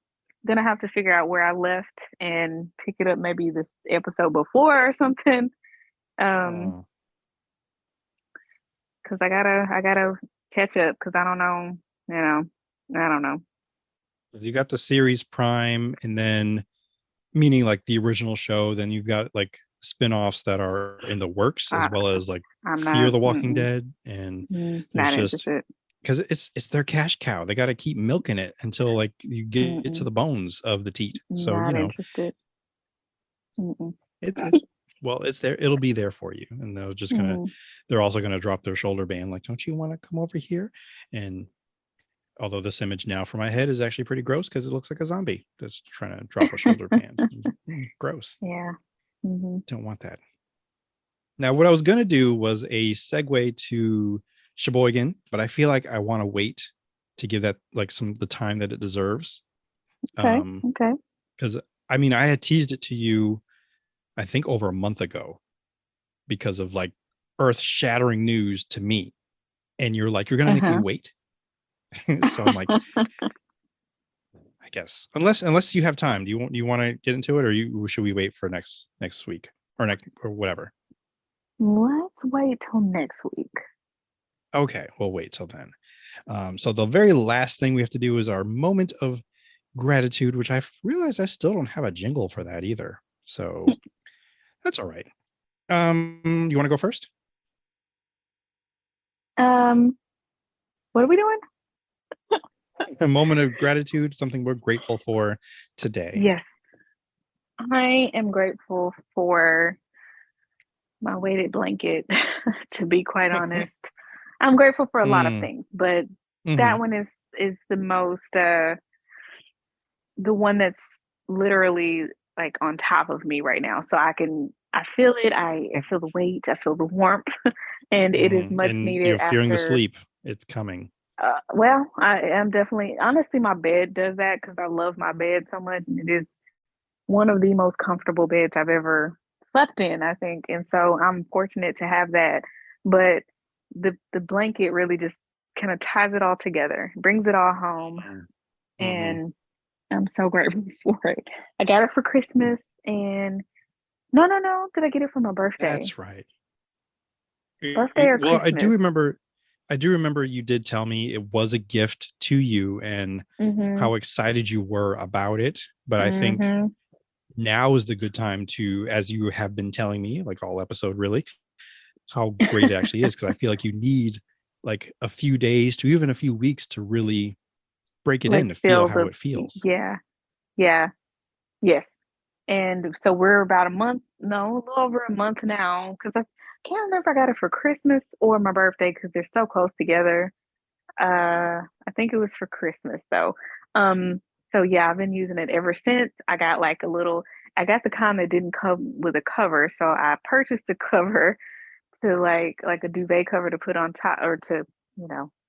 Speaker 3: gonna have to figure out where I left and pick it up maybe this episode before or something.
Speaker 2: Oh.
Speaker 3: Because I gotta catch up because I don't know, I don't know.
Speaker 2: You got the series Prime, and then meaning like the original show, then you've got like spin-offs that are in the works, as
Speaker 3: I,
Speaker 2: well as like
Speaker 3: I'm
Speaker 2: Fear
Speaker 3: not
Speaker 2: the Walking Dead, and there's
Speaker 3: not
Speaker 2: just
Speaker 3: interested.
Speaker 2: because it's their cash cow. They got to keep milking it until like you get to
Speaker 3: Mm-mm,
Speaker 2: the bones of the teat. So
Speaker 3: not interested. Mm-mm.
Speaker 2: it's well, it's there. It'll be there for you, and
Speaker 3: Mm-hmm.
Speaker 2: they're also gonna drop their shoulder band. Like, don't you want to come over here? And although this image now for my head is actually pretty gross because it looks like a zombie that's trying to drop a shoulder band. Gross.
Speaker 3: Yeah. Mm-hmm.
Speaker 2: Don't want that. Now, what I was gonna do was a segue to Sheboygan, but I feel like I want to wait to give that like the time that it deserves.
Speaker 3: Okay. Okay.
Speaker 2: Because I mean, I had teased it to you, I think over a month ago, because of like earth-shattering news to me, and you're like, you're gonna make me wait. So I'm like, I guess unless you have time, do you want to get into it, or should we wait for next week or next or whatever?
Speaker 3: Let's wait till next week.
Speaker 2: Okay, we'll wait till then. So the very last thing we have to do is our moment of gratitude, which I realize I still don't have a jingle for that either. So that's all right. You want to go first?
Speaker 3: What are we doing?
Speaker 2: A moment of gratitude, something we're grateful for today.
Speaker 3: Yes. I am grateful for my weighted blanket, to be quite honest. I'm grateful for a lot of things, but that one is the most the one that's literally like on top of me right now. So I feel it. I feel the weight, I feel the warmth, and it is much
Speaker 2: and
Speaker 3: needed.
Speaker 2: You're fearing the
Speaker 3: after
Speaker 2: sleep. It's coming.
Speaker 3: Well, I am definitely, honestly, my bed does that because I love my bed so much. And it is one of the most comfortable beds I've ever slept in, I think. And so I'm fortunate to have that. But the blanket really just kind of ties it all together, brings it all home. And I'm so grateful for it. I got it for Christmas, and no. Did I get it for my birthday?
Speaker 2: That's right.
Speaker 3: Birthday or
Speaker 2: well,
Speaker 3: Christmas?
Speaker 2: I do remember you did tell me it was a gift to you and how excited you were about it. But I think now is the good time to, as you have been telling me, like all episode really, how great it actually is. Because I feel like you need like a few days to even a few weeks to really break it
Speaker 3: like
Speaker 2: in, to feel how it feels.
Speaker 3: Yeah. Yes. And so we're about a little over a month now, because I can't remember if I got it for Christmas or my birthday because they're so close together. I think it was for Christmas though. So yeah, I've been using it ever since. I got the kind that didn't come with a cover, so I purchased a cover to like a duvet cover to put on top, or to,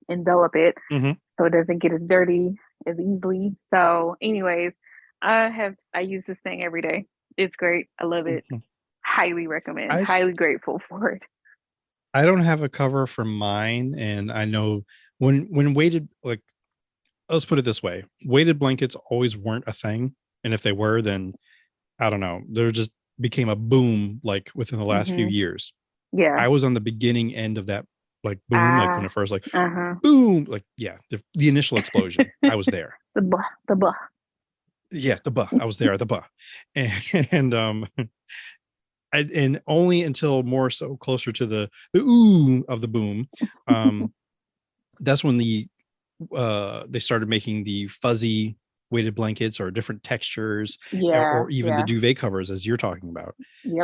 Speaker 3: envelop it so it doesn't get as dirty as easily. So anyways, I use this thing every day. It's great. I love it. Highly recommend. Highly grateful for it.
Speaker 2: I don't have a cover for mine, and I know when weighted, like, let's put it this way, weighted blankets always weren't a thing, and if they were, then I don't know, there just became a boom like within the last few years.
Speaker 3: Yeah,
Speaker 2: I was on the beginning end of that like boom, like when it first like boom, like the initial explosion. I was there.
Speaker 3: the buh.
Speaker 2: Yeah, the buh. I was there at the buh, and and only until more so closer to the ooh of the boom, that's when they started making the fuzzy weighted blankets or different textures, or even the duvet covers, as you're talking about.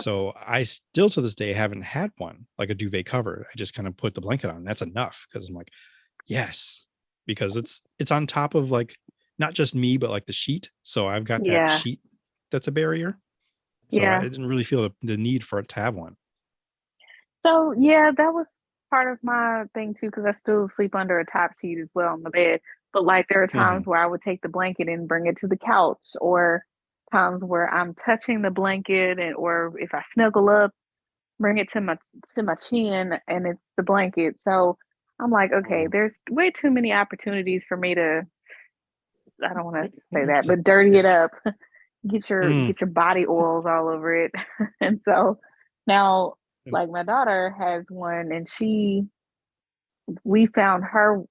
Speaker 2: So I still to this day haven't had one like a duvet cover. I just kind of put the blanket on. That's enough, because I'm like, yes, because it's on top of like not just me, but like the sheet. So I've got that sheet that's a barrier. So I didn't really feel the need for it to have one.
Speaker 3: So yeah, that was part of my thing too, because I still sleep under a top sheet as well on the bed. But like there are times where I would take the blanket and bring it to the couch, or times where I'm touching the blanket, or if I snuggle up, bring it to my chin, and it's the blanket. So I'm like, okay, there's way too many opportunities for me to, I don't want to say that, but dirty it up. Get your body oils all over it. And so now, like, my daughter has one, and we found her,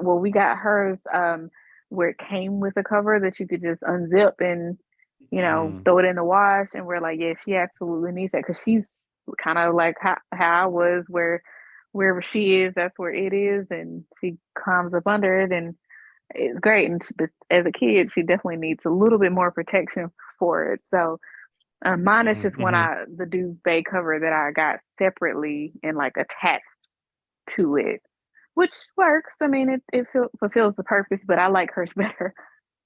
Speaker 3: well, we got hers where it came with a cover that you could just unzip and throw it in the wash. And we're like, yeah, she absolutely needs that, because she's kind of like how I was, where wherever she is, that's where it is, and she climbs up under it, and it's great. But as a kid, she definitely needs a little bit more protection for it. So mine is just the duvet cover that I got separately and like attached to it, which works. I mean, it fulfills the purpose, but I like hers better,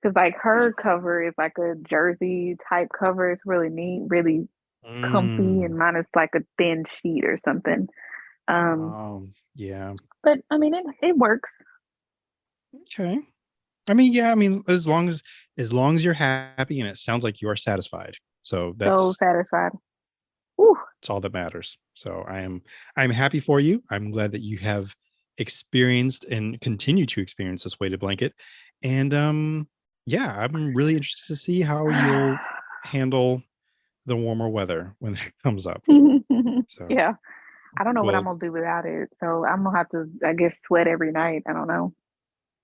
Speaker 3: because like her cover is like a jersey type cover. It's really neat, really comfy, and mine is like a thin sheet or something. But I mean, it works.
Speaker 2: Okay. I mean, as long as you're happy, and it sounds like you are satisfied. So that's
Speaker 3: so satisfied. Whew.
Speaker 2: It's all that matters. So I'm happy for you. I'm glad that you have experienced and continue to experience this weighted blanket. And yeah, I'm really interested to see how you'll handle the warmer weather when it comes up. So
Speaker 3: Yeah. I don't know what I'm
Speaker 2: well,
Speaker 3: gonna do without it. So I'm gonna have to, I guess, sweat every night. I don't know.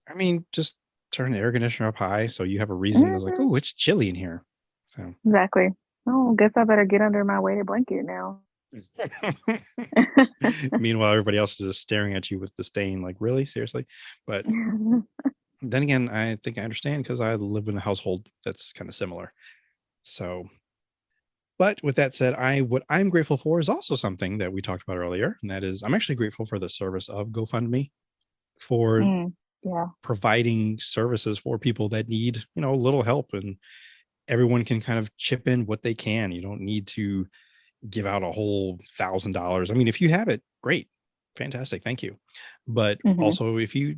Speaker 2: I mean, just turn the air conditioner up high so you have a reason to like,
Speaker 3: Hmm.
Speaker 2: oh, it's chilly in here. So
Speaker 3: Exactly. Oh, guess I better get under my weighted blanket now.
Speaker 2: meanwhile, everybody else is just staring at you with disdain, like, really? Seriously? But then again, I think I understand because I live in a household that's kind of similar. So, but with that said, what I'm grateful for is also something that we talked about earlier, and that is I'm actually grateful for the service of GoFundMe for
Speaker 3: Yeah.
Speaker 2: providing services for people that need, a little help, and everyone can kind of chip in what they can. You don't need to give out a whole $1,000. I mean, if you have it, great, fantastic, thank you. But
Speaker 3: Hmm.
Speaker 2: also, if you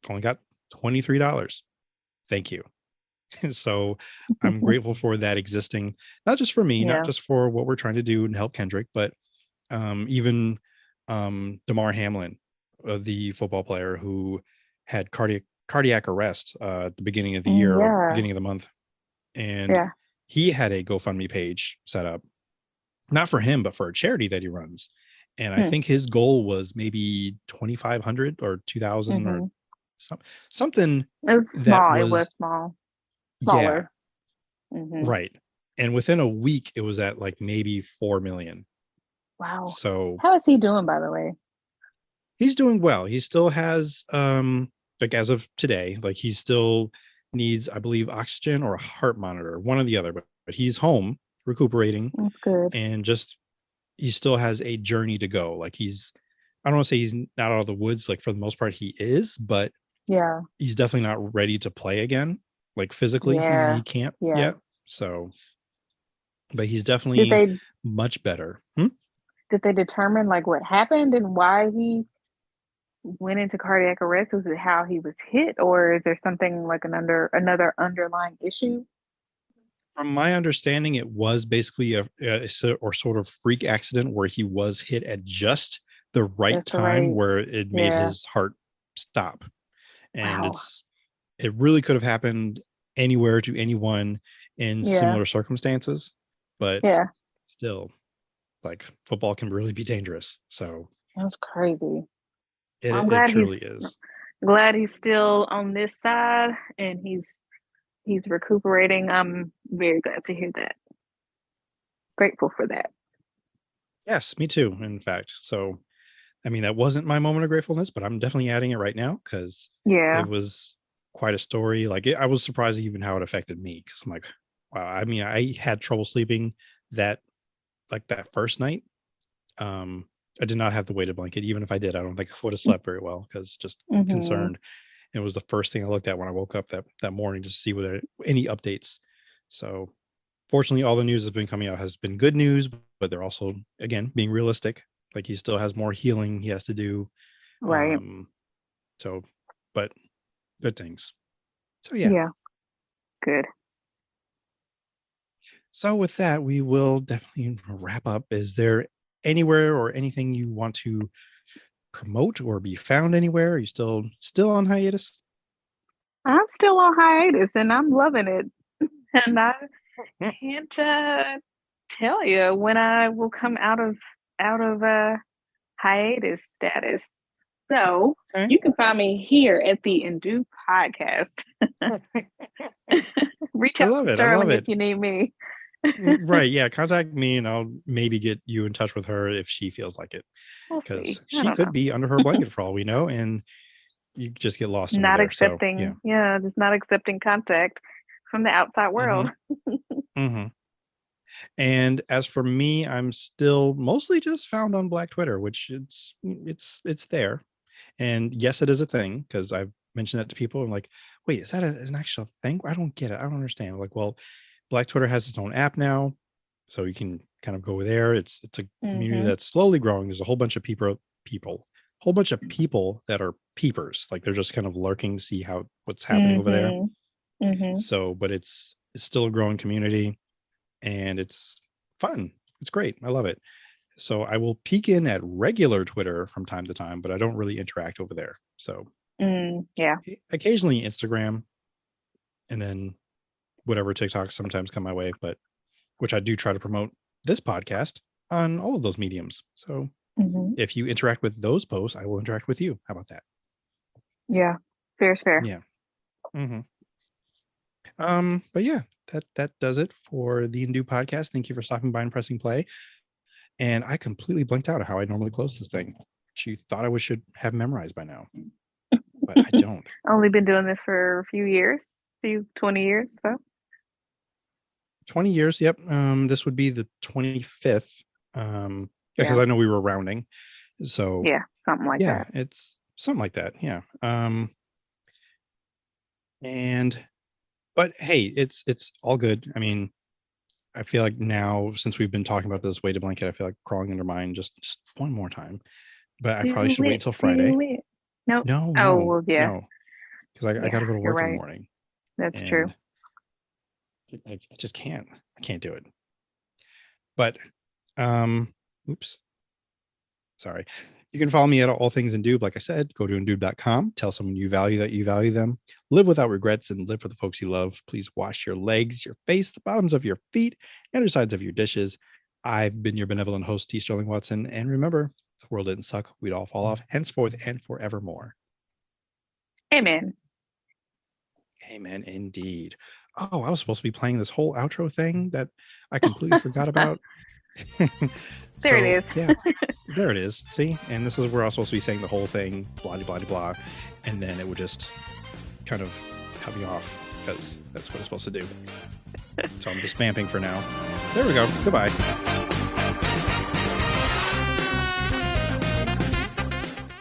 Speaker 2: only got $23, thank you. So I'm grateful for that existing, not just for me, not
Speaker 3: Yeah.
Speaker 2: just for what we're trying to do and help Kendrick, but even Damar Hamlin, the football player who had cardiac arrest at the beginning of the year or
Speaker 3: Yeah.
Speaker 2: beginning of the month. And
Speaker 3: Yeah.
Speaker 2: he had a GoFundMe page set up, not for him, but for a charity that he runs. And I
Speaker 3: Hmm.
Speaker 2: think his goal was maybe 2,500 or 2,000 or
Speaker 3: Hmm.
Speaker 2: something
Speaker 3: It was
Speaker 2: that
Speaker 3: small. It was
Speaker 2: was,
Speaker 3: small.
Speaker 2: yeah,
Speaker 3: Smaller. Hmm.
Speaker 2: right. And within a week, it was at like maybe 4 million.
Speaker 3: Wow.
Speaker 2: So
Speaker 3: How is he doing, by the way?
Speaker 2: he's doing well. He still has, like as of today, like he still needs, I believe, oxygen or a heart monitor, one or the other, but he's home recuperating
Speaker 3: That's good.
Speaker 2: and just he still has a journey to go. Like I don't want to say he's not out of the woods. Like for the most part, he is, but
Speaker 3: Yeah.
Speaker 2: he's definitely not ready to play again. Like physically,
Speaker 3: Yeah.
Speaker 2: he can't
Speaker 3: Yeah.
Speaker 2: yet. So, but he's
Speaker 3: Did
Speaker 2: definitely
Speaker 3: they
Speaker 2: much better.
Speaker 3: did they determine like what happened and why he went into cardiac arrest? Was it how he was hit, or is there something like another underlying issue?
Speaker 2: From my understanding, it was basically or sort of freak accident where he was hit at just the right
Speaker 3: That's the
Speaker 2: time
Speaker 3: right.
Speaker 2: where it made
Speaker 3: Yeah.
Speaker 2: his heart stop. And
Speaker 3: Wow.
Speaker 2: it really could have happened anywhere to anyone in
Speaker 3: Yeah.
Speaker 2: similar circumstances, but
Speaker 3: Yeah.
Speaker 2: still, like football can really be dangerous. So
Speaker 3: That's crazy.
Speaker 2: it
Speaker 3: Well,
Speaker 2: it truly is.
Speaker 3: glad he's still on this side and he's recuperating. I'm very glad to hear that. Grateful for that.
Speaker 2: Yes, me too. In fact, so I mean that wasn't my moment of gratefulness, but I'm definitely adding it right now because
Speaker 3: Yeah.
Speaker 2: it was quite a story. Like I was surprised even how it affected me because I'm like, wow. I mean, I had trouble sleeping that that first night. Um, I did not have the weighted blanket. Even if I did, I don't think I would have slept very well because just
Speaker 3: Mm-hmm.
Speaker 2: concerned. It was the first thing I looked at when I woke up that morning to see whether any updates. So fortunately, all the news that's been coming out has been good news, but they're also again being realistic. Like he still has more healing he has to do.
Speaker 3: Right.
Speaker 2: Um, so, but good things. So yeah.
Speaker 3: Yeah. Good.
Speaker 2: So with that, we will definitely wrap up. Is there anywhere or anything you want to promote or be found anywhere? Are you still on hiatus?
Speaker 3: I'm still on hiatus and I'm loving it. And I can't tell you when I will come out of hiatus status. So
Speaker 2: Okay.
Speaker 3: you can find me here at the Indoob podcast. Reach
Speaker 2: I
Speaker 3: out
Speaker 2: love
Speaker 3: to
Speaker 2: it. I love
Speaker 3: Sterling if
Speaker 2: it.
Speaker 3: you need me.
Speaker 2: Right. Yeah. Contact me and I'll maybe get you in touch with her if she feels like it.
Speaker 3: We'll see.
Speaker 2: Because
Speaker 3: I
Speaker 2: she
Speaker 3: don't
Speaker 2: could
Speaker 3: know.
Speaker 2: be under her blanket for all we know, and you just get lost under
Speaker 3: Not
Speaker 2: there. So yeah.
Speaker 3: accepting, yeah, just not accepting contact from the outside world.
Speaker 2: Mm-hmm. Mm-hmm. And as for me, I'm still mostly just found on Black Twitter, which it's there. And yes, it is a thing because I've mentioned that to people. I'm like, wait, is that an actual thing? I don't get it. I don't understand. I'm like, well, Black Twitter has its own app now, so you can kind of go there. It's a community
Speaker 3: Mm-hmm.
Speaker 2: that's slowly growing. There's a whole bunch of whole bunch of people that are peepers. Like they're just kind of lurking, to see what's happening over there.
Speaker 3: Mm-hmm. Mm-hmm.
Speaker 2: So, but it's still a growing community and it's fun. It's great. I love it. So I will peek in at regular Twitter from time to time, but I don't really interact over there. So
Speaker 3: yeah,
Speaker 2: occasionally Instagram, and then whatever TikToks sometimes come my way, but which I do try to promote this podcast on all of those mediums. So if you interact with those posts, I will interact with you. How about that?
Speaker 3: Yeah, fair.
Speaker 2: Yeah. But yeah, that does it for the Indoob podcast. Thank you for stopping by and pressing play. And I completely blanked out of how I normally close this thing. She thought I should have memorized by now, but I don't.
Speaker 3: Only been doing this for a few years, 20 years. So
Speaker 2: 20 years. Yep. This would be the 25th. Because I know we were rounding. So
Speaker 3: yeah, something like that.
Speaker 2: Yeah, it's something like that. Yeah. But hey, it's all good. I mean, I feel like now, since we've been talking about this weighted blanket, I feel like crawling under mine just one more time. But I probably should wait till Friday.
Speaker 3: No. Oh, well, yeah.
Speaker 2: No, because I got to go to work in the morning.
Speaker 3: That's true.
Speaker 2: I just can't. I can't do it. But, oops. Sorry. You can follow me at All Things Indoob. Like I said, go to indoob.com. Tell someone you value that you value them. Live without regrets and live for the folks you love. Please wash your legs, your face, the bottoms of your feet, and the sides of your dishes. I've been your benevolent host, T. Sterling Watson. And remember, if the world didn't suck, we'd all fall off henceforth and forevermore.
Speaker 3: Amen.
Speaker 2: Amen, indeed. Oh, I was supposed to be playing this whole outro thing that I completely forgot about.
Speaker 3: There it is.
Speaker 2: Yeah, there it is. See, and this is where I was supposed to be saying the whole thing, blah, blah, blah, blah, and then it would just kind of cut me off because that's what it's supposed to do. So I'm just vamping for now. There we go. Goodbye.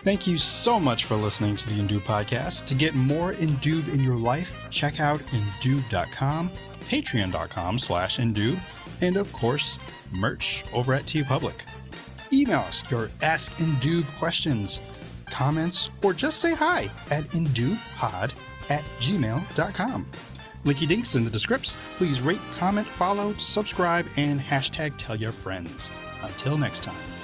Speaker 2: Thank you so much for listening to the Indoob podcast. To get more Indoob in your life, check out indoob.com, patreon.com/indoob, and of course, merch over at TeePublic. Email us your Ask Indoob questions, comments, or just say hi at indoobpod@gmail.com. Linky dinks in the descripts. Please rate, comment, follow, subscribe, and hashtag tell your friends. Until next time.